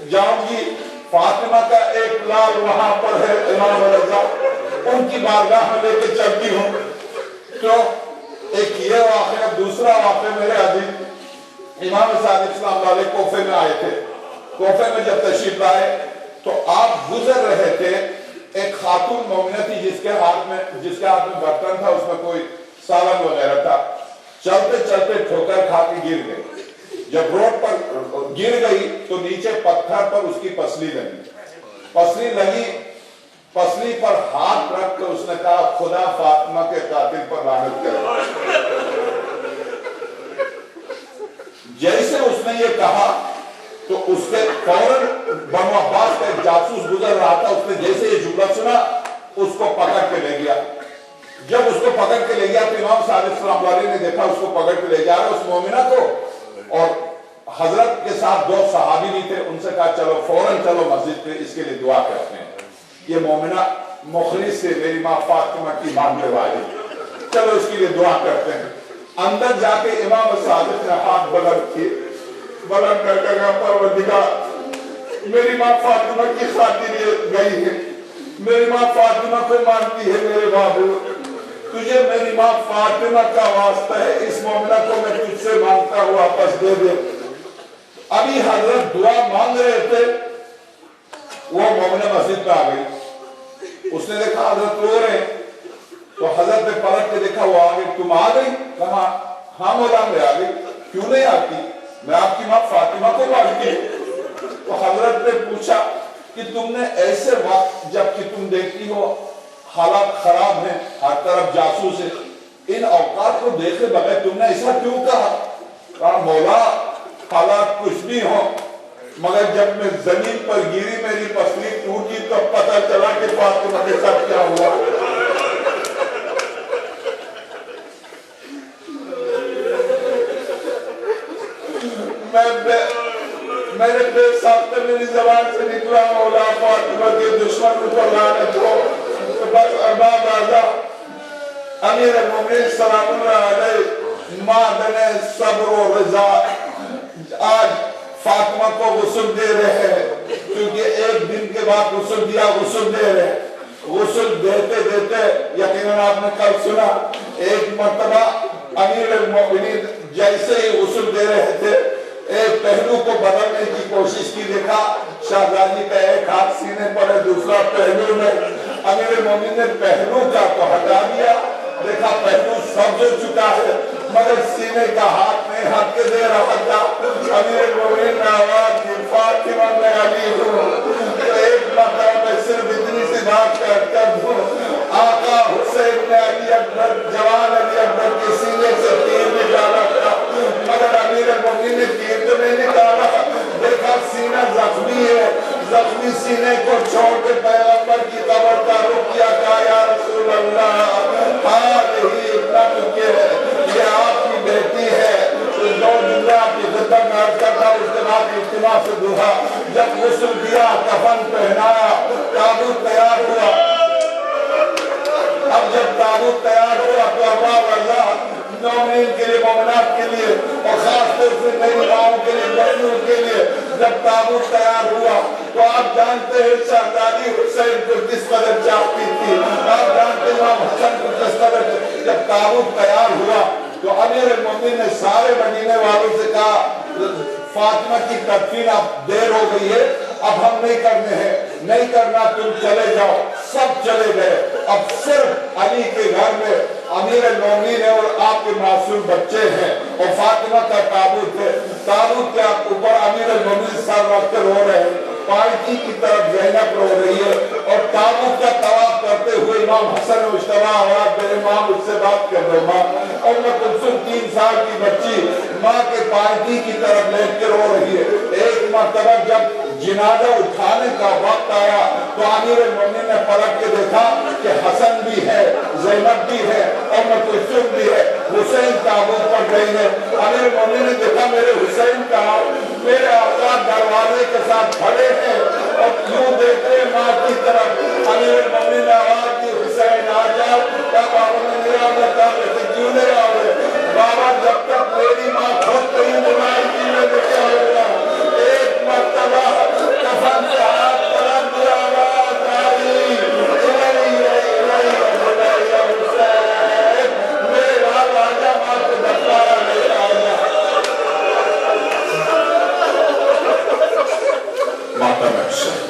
[SPEAKER 1] جاؤں گی، فاطمہ کا ایک لال وہاں پر ہے امام رضا، ان کی بارگاہ میں لے کے چلتی ہوں. تو ایک یہ واقعہ. دوسرا واقعہ میرے عزیز امام صادق اسلام والے کوفے میں آئے تھے. کوفے میں جب تشریف لائے تو آپ گزر رہے تھے، ایک خاتون مومنہ تھی جس کے ہاتھ میں برتن تھا، اس میں کوئی سالن وغیرہ تھا. چلتے چلتے ٹھوکر کھا کے گر گئی. جب روڈ پر گر گئی تو نیچے پتھر پر اس کی پسلی لگی. پسلی پر ہاتھ رکھ کر اس نے کہا خدا فاطمہ کے قاتل پر لعنت کرے. جیسے اس نے یہ کہا تو اس کے فوراً بنو عباس کا ایک جاسوس گزر رہا تھا، اس نے جیسے یہ جملہ سنا اس کو پکڑ کے لے گیا. جب اس کو پکڑ کے لے گیا تو امام صادق السلام علیہ نے دیکھا اس کو پکڑ کے لے جا رہا اس مومنہ کو، اور حضرت کے ساتھ 2 صحابی بھی تھے، ان سے کہا چلو فوراً چلو مسجد پہ، اس کے لیے دعا کرتے ہیں. یہ مومنہ مخلص سے میری ماں فاطمہ کی مانگنے والی، چلو اس کے لیے دعا کرتے ہیں. اندر جا کے امام صادق نے ہاتھ بلند کیے، بلند کر کے کہا پروردگار میری ماں فاطمہ کی خاطر یہ گئی ہے، میری ماں فاطمہ کو مانتی ہے، میرے بابو تجھے میری ماں فاطمہ کا واسطہ ہے، اس مومنہ کو میں تجھ سے مانگتا ہوں واپس دے دے. ابھی حضرت دعا مانگ رہے تھے، وہ مومنہ مسجد پہ آ گئی. اس نے دیکھا حضرت رو رہے ہیں، تو حضرت نے پلٹ کے دیکھا وہ آ گئی. تم آ گئی؟ کہا ہاں مولا میں آ گئی. کیوں نہیں آتی؟ میں آپ کی ماں فاطمہ کو مانگتی ہوں. تو حضرت نے پوچھا کہ تم نے ایسے وقت جب کہ تم دیکھتی ہو حالات خراب ہیں، ہر طرف جاسوس ہے، ان اوقات کو دیکھے بغیر تم نے ایسا کیوں کہا؟ کہا مولا حالات کچھ بھی ہوں، مگر جب میں زمین پر گری میری پسلی ٹوٹی تو پتہ چلا کہ فاطمہ کے ساتھ کیا ہوا. میرے بے ساختہ میری زبان سے نکلا مولا فاطمہ کے دشمن کو لعنت ہو. بس ارباب اعظم امیر المومنین سلام اللہ علیہ معدن صبر و رضا آج فاطمہ کو غسل دے رہے ہیں، کیونکہ ایک دن کے بعد غسل دیا، غسل دے رہے ہیں. غسل دیتے دیتے یقیناً آپ نے کل سنا ایک مرتبہ امیر المومنین جیسے ہی غسل دے رہے تھے ایک پہلو کو بدلنے کی کوشش کی. دیکھا شہزادی کا ایک ہاتھ سینے پر ہے، دوسرا پہلو میں. امیر المومنین نے پہلو کا تو ہٹا دیا، دیکھا پہلو سبز ہو چکا ہے مگر سینے کا ہاتھ نہیں ہٹ کے دے رہا تھا. امیر المومنین نے آواز دی فاطمہ میں علی ہوں. تو ایک مرتبہ میں صرف اتنی سی بات کر دوں، آقا حسین نے علی اکبر جوان علی اکبر کے سینے سے تیر نکالا تھا مگر امیر المومنین نے تیر تو نہیں نکالا. دیکھا سینہ زخمی ہے، زخمی سینے کو چھوڑ کے پیغمبر کی قبر کا رخ کیا، کہا یا رسول اللہ حال ہی اتنا مکے ہے، یہ آپ کی بیٹی ہے. جو جملہ آپ کی خدمت میں عرض کرتا اس کے بعد اجتماع سے دعا. جب غسل دیا، کفن پہنایا، تابوت تیار ہوا. اب جب تابوت تیار ہوا تو ارباب اعظم مومنین کے لیے، مومنات کے لیے اور خاص طور سے میری ماؤں کے لیے، بہنوں کے لیے جب تابوت تیار ہوا تو آپ جانتے ہیں شہزادی حسین کو کس قدر چاہتی تھی، آپ جانتے ہیں امام حسن کو کس قدر. جب تابوت تیار ہوا تو امیر المومنین نے سارے مدینے والوں سے کہا فاطمہ کی تدفین اب دیر ہو گئی ہے، اب ہم نہیں کرنے ہیں، نہیں کرنا، تم چلے جاؤ. سب چلے گئے. اب صرف علی کے گھر میں امیر المومنین ہے اور آپ کے معصوم بچے ہیں اور فاطمہ کا تابوت ہے. تابوت کے اوپر امیر المومنین سر رکھ کے رو رہے ہیں، پارٹی کی طرف زینب رو رہی ہے اور تابوت کا طواف کرتے ہوئے امام حسن مجتبیٰ آواز میرے ماں مجھ سے بات کر دو ماں. اور میں کلثوم 3 سال کی بچی ماں کے پارٹی کی طرف لیٹ کے رو رہی ہے. ایک مرتبہ جب جنازہ اٹھانے کا وقت آیا تو امیر المومنین نے پلٹ کے دیکھا کہ حسن بھی ہے، زینب بھی ہے اور کلثوم بھی ہے. حسین تابوت پر گئی ہے. امیر المومنین نے دیکھا میرے حسین کہا، میرے آقا دروازے کے ساتھ کھڑے ہیں اور یوں دیکھتے ہیں ماں کی طرف. امیر المومنین نے آواز دی حسین آ جاؤ. کیا بابا نے میرا بتا رہے کیوں نہیں آ رہے؟ بابا جب تک میری ماں خود کہیں بنائی کی میں کیا ہوگا. ایک مرتبہ کفن سے ہاتھ طرف دیا آواز آئی حسین میرا راجہ ماں کو دفاع لے آیا. ماتم حسین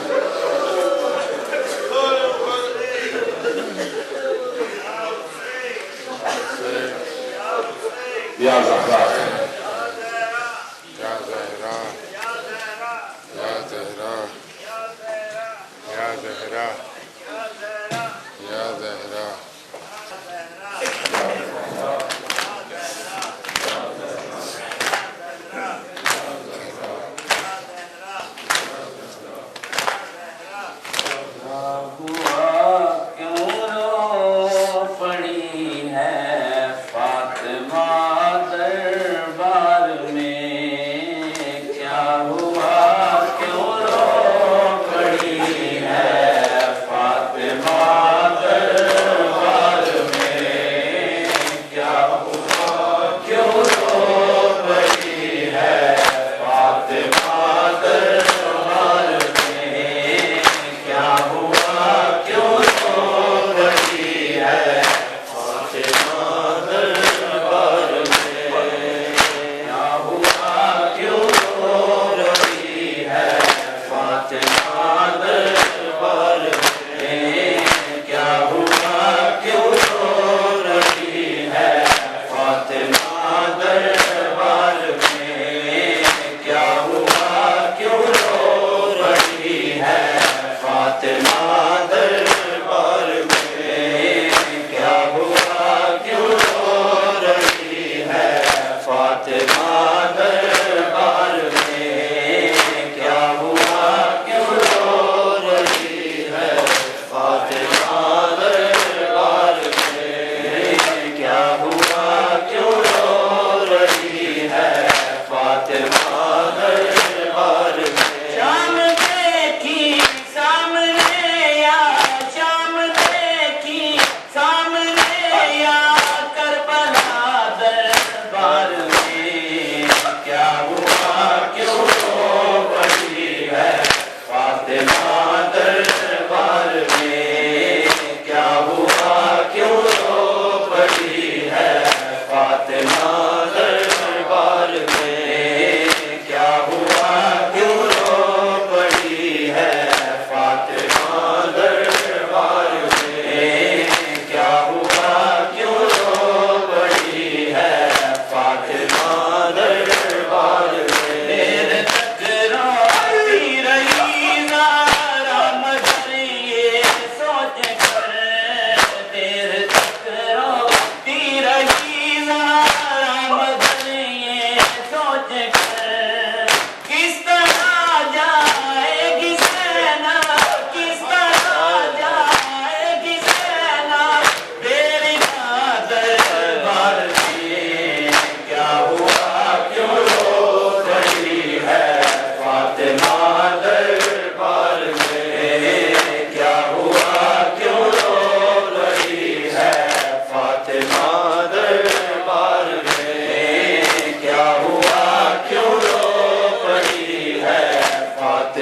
[SPEAKER 1] یا زہرا
[SPEAKER 3] یا زہرا یا زہرا یا زہرا یا زہرا.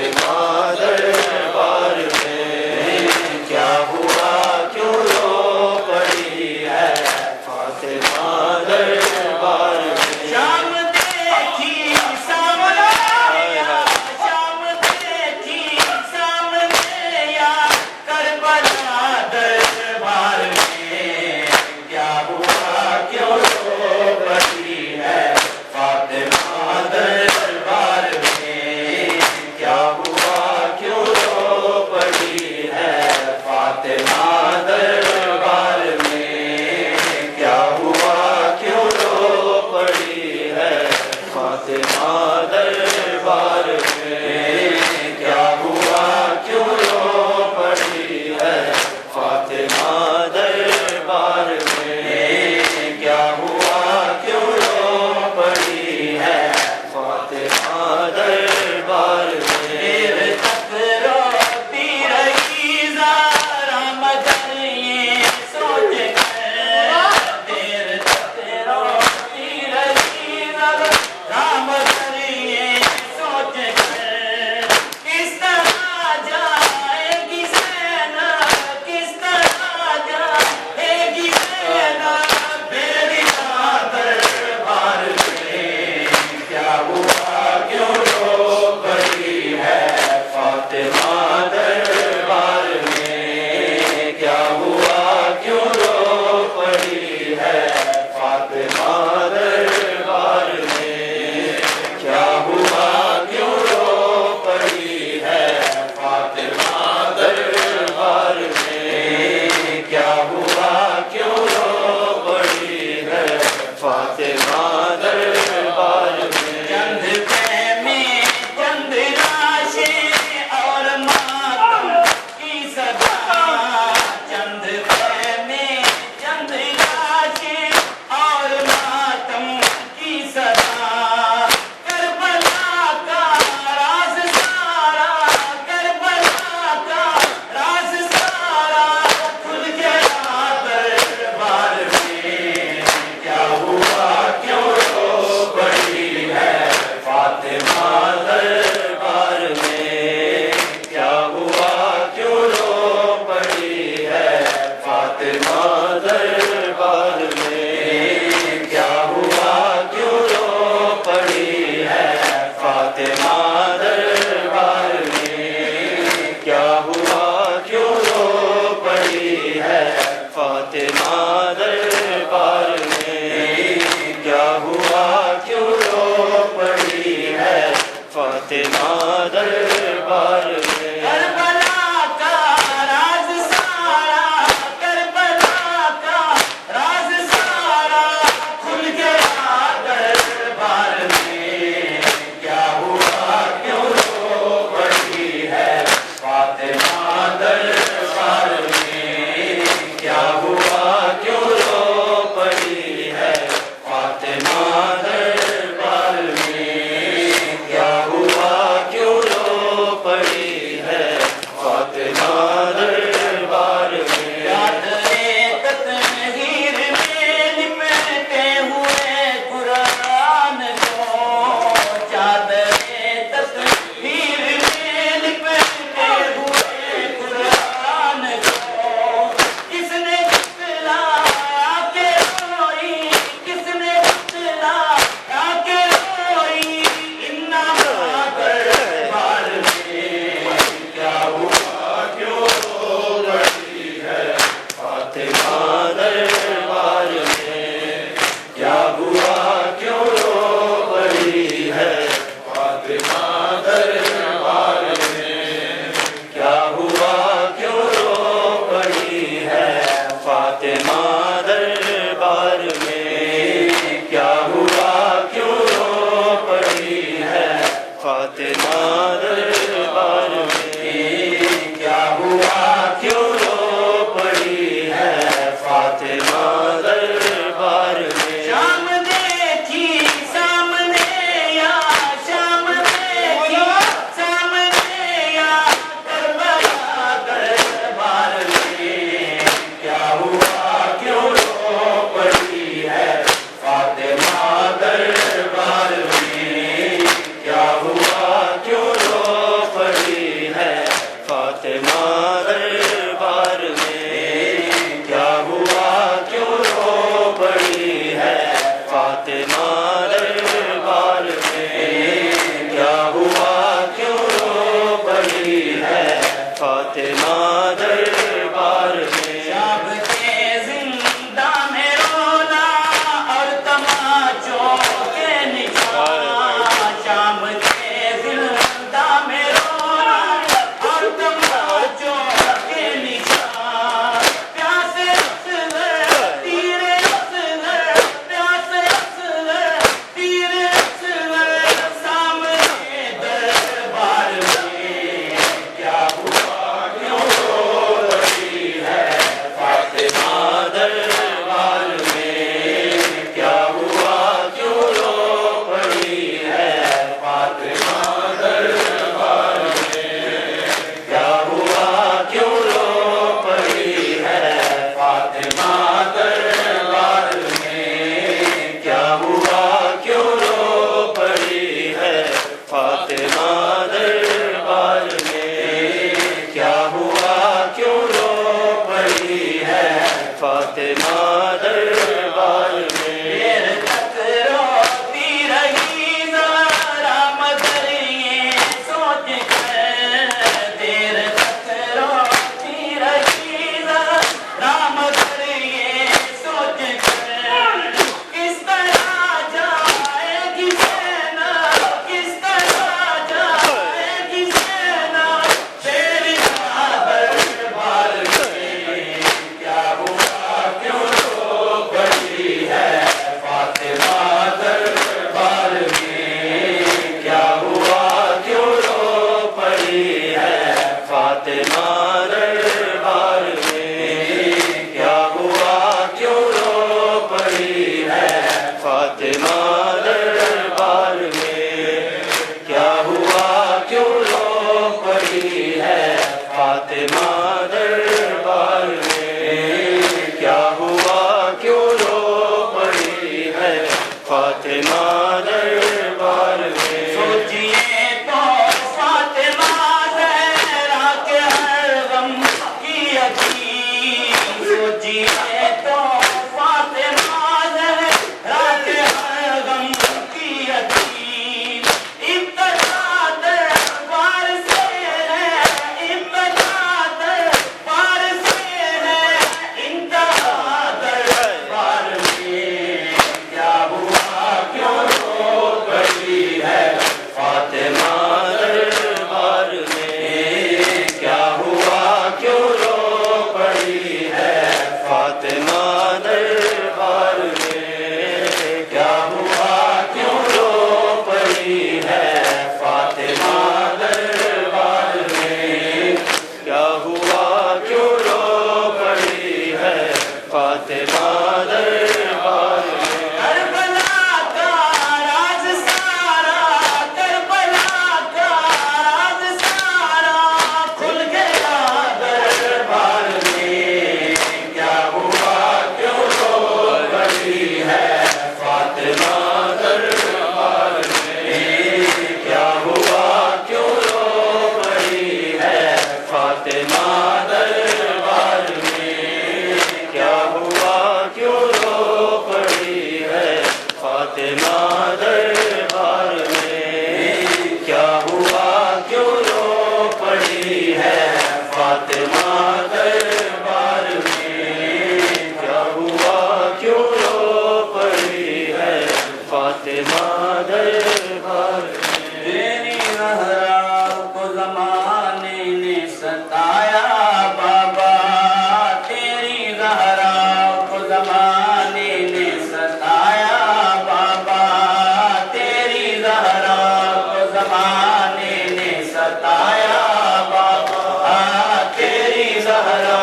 [SPEAKER 4] فاطمہ دربار میں کیا ہوا کیوں رو پڑی ہے فاطمہ دربار میں شام دیکھی سامنے شام دیکھی سامنے یا کربلا دربار میں کیا ہوا کیوں رو پڑی ہے فاطمہ دربار میں کیا ہوا کیوں رو پڑی ہے فاطمہ دربار میں کیا ہوا کیوں رو پڑی ہے فاطمہ دربار میں کیا ہوا کیوں رو پڑی ہے فاطمہ دربار میں کیا ہوا کیوں رو پڑی ہے فاطمہ دربار میں دیر تک روتی رہی زہرا مگر یہ سوچ کر دیر تک روتی رہی زہرا مگر یہ سوچ کر کس طرح جائے گی زینب کس طرح جائے گی زینب میری دربار میں کیا ہوا کیوں رو پڑی ہے فاطمہ دربار میں کیا ہوا کیوں رو پڑی ہے فاطمہ دربار میں کیا ہوا کیوں رو پڑی ہے فاطمہ دربار میں کیا ہوا کیوں رو پڑی ہے فاطمہ دربار میں چند خیمے چند لاشیں اور ماتم کی صدا چند خیمے چند لاشیں اور ماتم کی صدا کربلا کا راز سارا کربلا کا راز سارا کھل گیا دربار میں کیا ہوا کیوں رو پڑی ہے فاطمہ دربار میں کیا ہوا کیوں رو پڑی ہے فاطمہ دربار میں کیا ہوا کیوں رو پڑی ہے فاطمہ دربار میں کیا ہوا کیوں رو پڑی ہے فاطمہ دربار میں کیا ہوا کیوں رو پڑی ہے فاطمہ دربار میں کربلا کا راز سارا کربلا کا راز سارا کھل گیا دربار میں کیا ہوا کیوں رو پڑی ہے فاطمہ دربار میں کیا ہوا کیوں رو پڑی ہے فاطمہ دربار میں کیا ہوا کیوں رو پڑی فاطمہ دربار میں
[SPEAKER 5] شام کے زندہ میں رونا اور تماچوں کے نشان شام کے زندہ میں رونا اور تماچوں کے نشان پیاسے اصغر تیر اصغر پیاسے اصغر تیر اصغر سامنے دربار میں کیا ہوا کیوں رو رہی ہے
[SPEAKER 4] فاطمہ دربار میں کیا ہوا کیوں رو پڑی ہے فاطمہ دربار میں کیا ہوا کیوں رو پڑی ہے فاطمہ دربار میں کیا ہوا کیوں رو پڑی ہے فاطمہ دربار میں کیا ہوا کیوں رو پڑی ہے فاطمہ دربار میں
[SPEAKER 5] دیر تک روتی رہی ذرا مگر یہ سوچ کر دیر تک روتی رہی ذرا مگر یہ سوچ کر کس طرح جائے گی زینب کس طرح جائے گی زینب تیری دربار میں کیا ہوا کیوں رو پڑی ہے
[SPEAKER 4] فاطمہ دربار میں کیا ہوا کیوں رو پڑی ہے فاطمہ دربار میں کیا ہوا کیوں رو پڑی ہے فاطمہ دربار میں کیا ہوا کیوں رو پڑی ہے فاطمہ دربار میں کیا ہوا کیوں رو پڑی ہے فاطمہ دربار میں
[SPEAKER 5] سوچئے تو فاطمہ زہرا کے ہر غم کی یتیم سوچئے تو فاطمہ زہرا کے ہر غم کی یتیم ابتدا دربار سے ہے ابتدا دربار سے ہے انتہا دربار میں کیا ہوا کیوں رو
[SPEAKER 4] پڑی ہے فاطمہ دربار میں کیا ہوا کیوں رو پڑی ہے فاطمہ دربار میں کیا ہوا کیوں رو پڑی ہے فاطمہ دربار میں کیا ہوا کیوں رو پڑی ہے فاطمہ دربار میں
[SPEAKER 5] کربلا کا راز سارا کربلا کا راز سارا کھل گیا
[SPEAKER 4] دربار میں کیا ہوا کیوں رو پڑی ہے فاطمہ دربار میں کیا ہوا کیوں رو پڑی ہے فاطمہ دربار میں کیا ہوا کیوں رو پڑی ہے فاطمہ دربار میں کیا ہوا کیوں رو پڑی ہے فاطمہ دربار میں کیا ہوا کیوں رو پڑی ہے فاطمہ دربار میں
[SPEAKER 5] تیری زہرا کو زمانے نے ستایا بابا تیری زہرا کو زمانے نے ستایا بابا تیری زہرا کو زمانے نے ستایا بابا تیری زہرا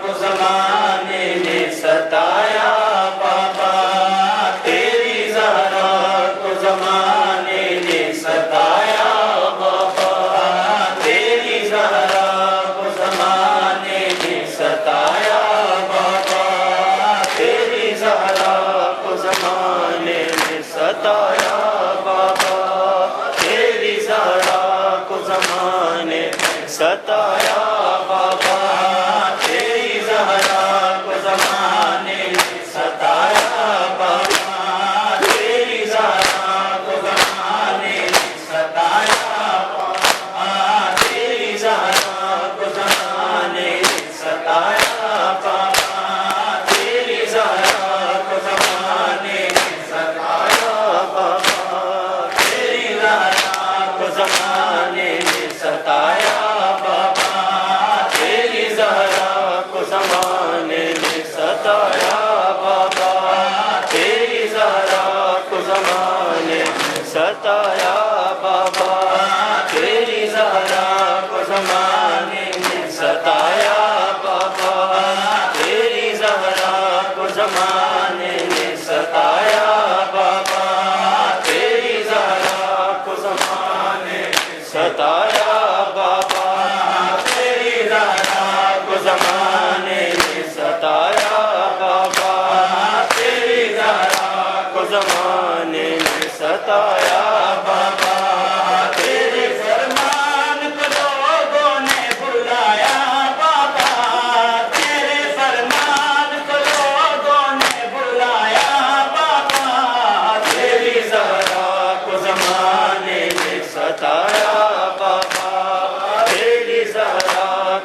[SPEAKER 5] کو زمانے نے ستایا بابا تیری زہرا کو زمانے نے ستایا بابا تیری زہرا کو زمانے نے ستایا بابا تیری زہرا کو زمانے نے ستایا بابا تیری زہرا کو زمانے نے ستایا بابا تیری زہرا کو زمانے نے ستایا بابا تیری زہرا کو زمانے نے ستایا بابا تیری زہرا کو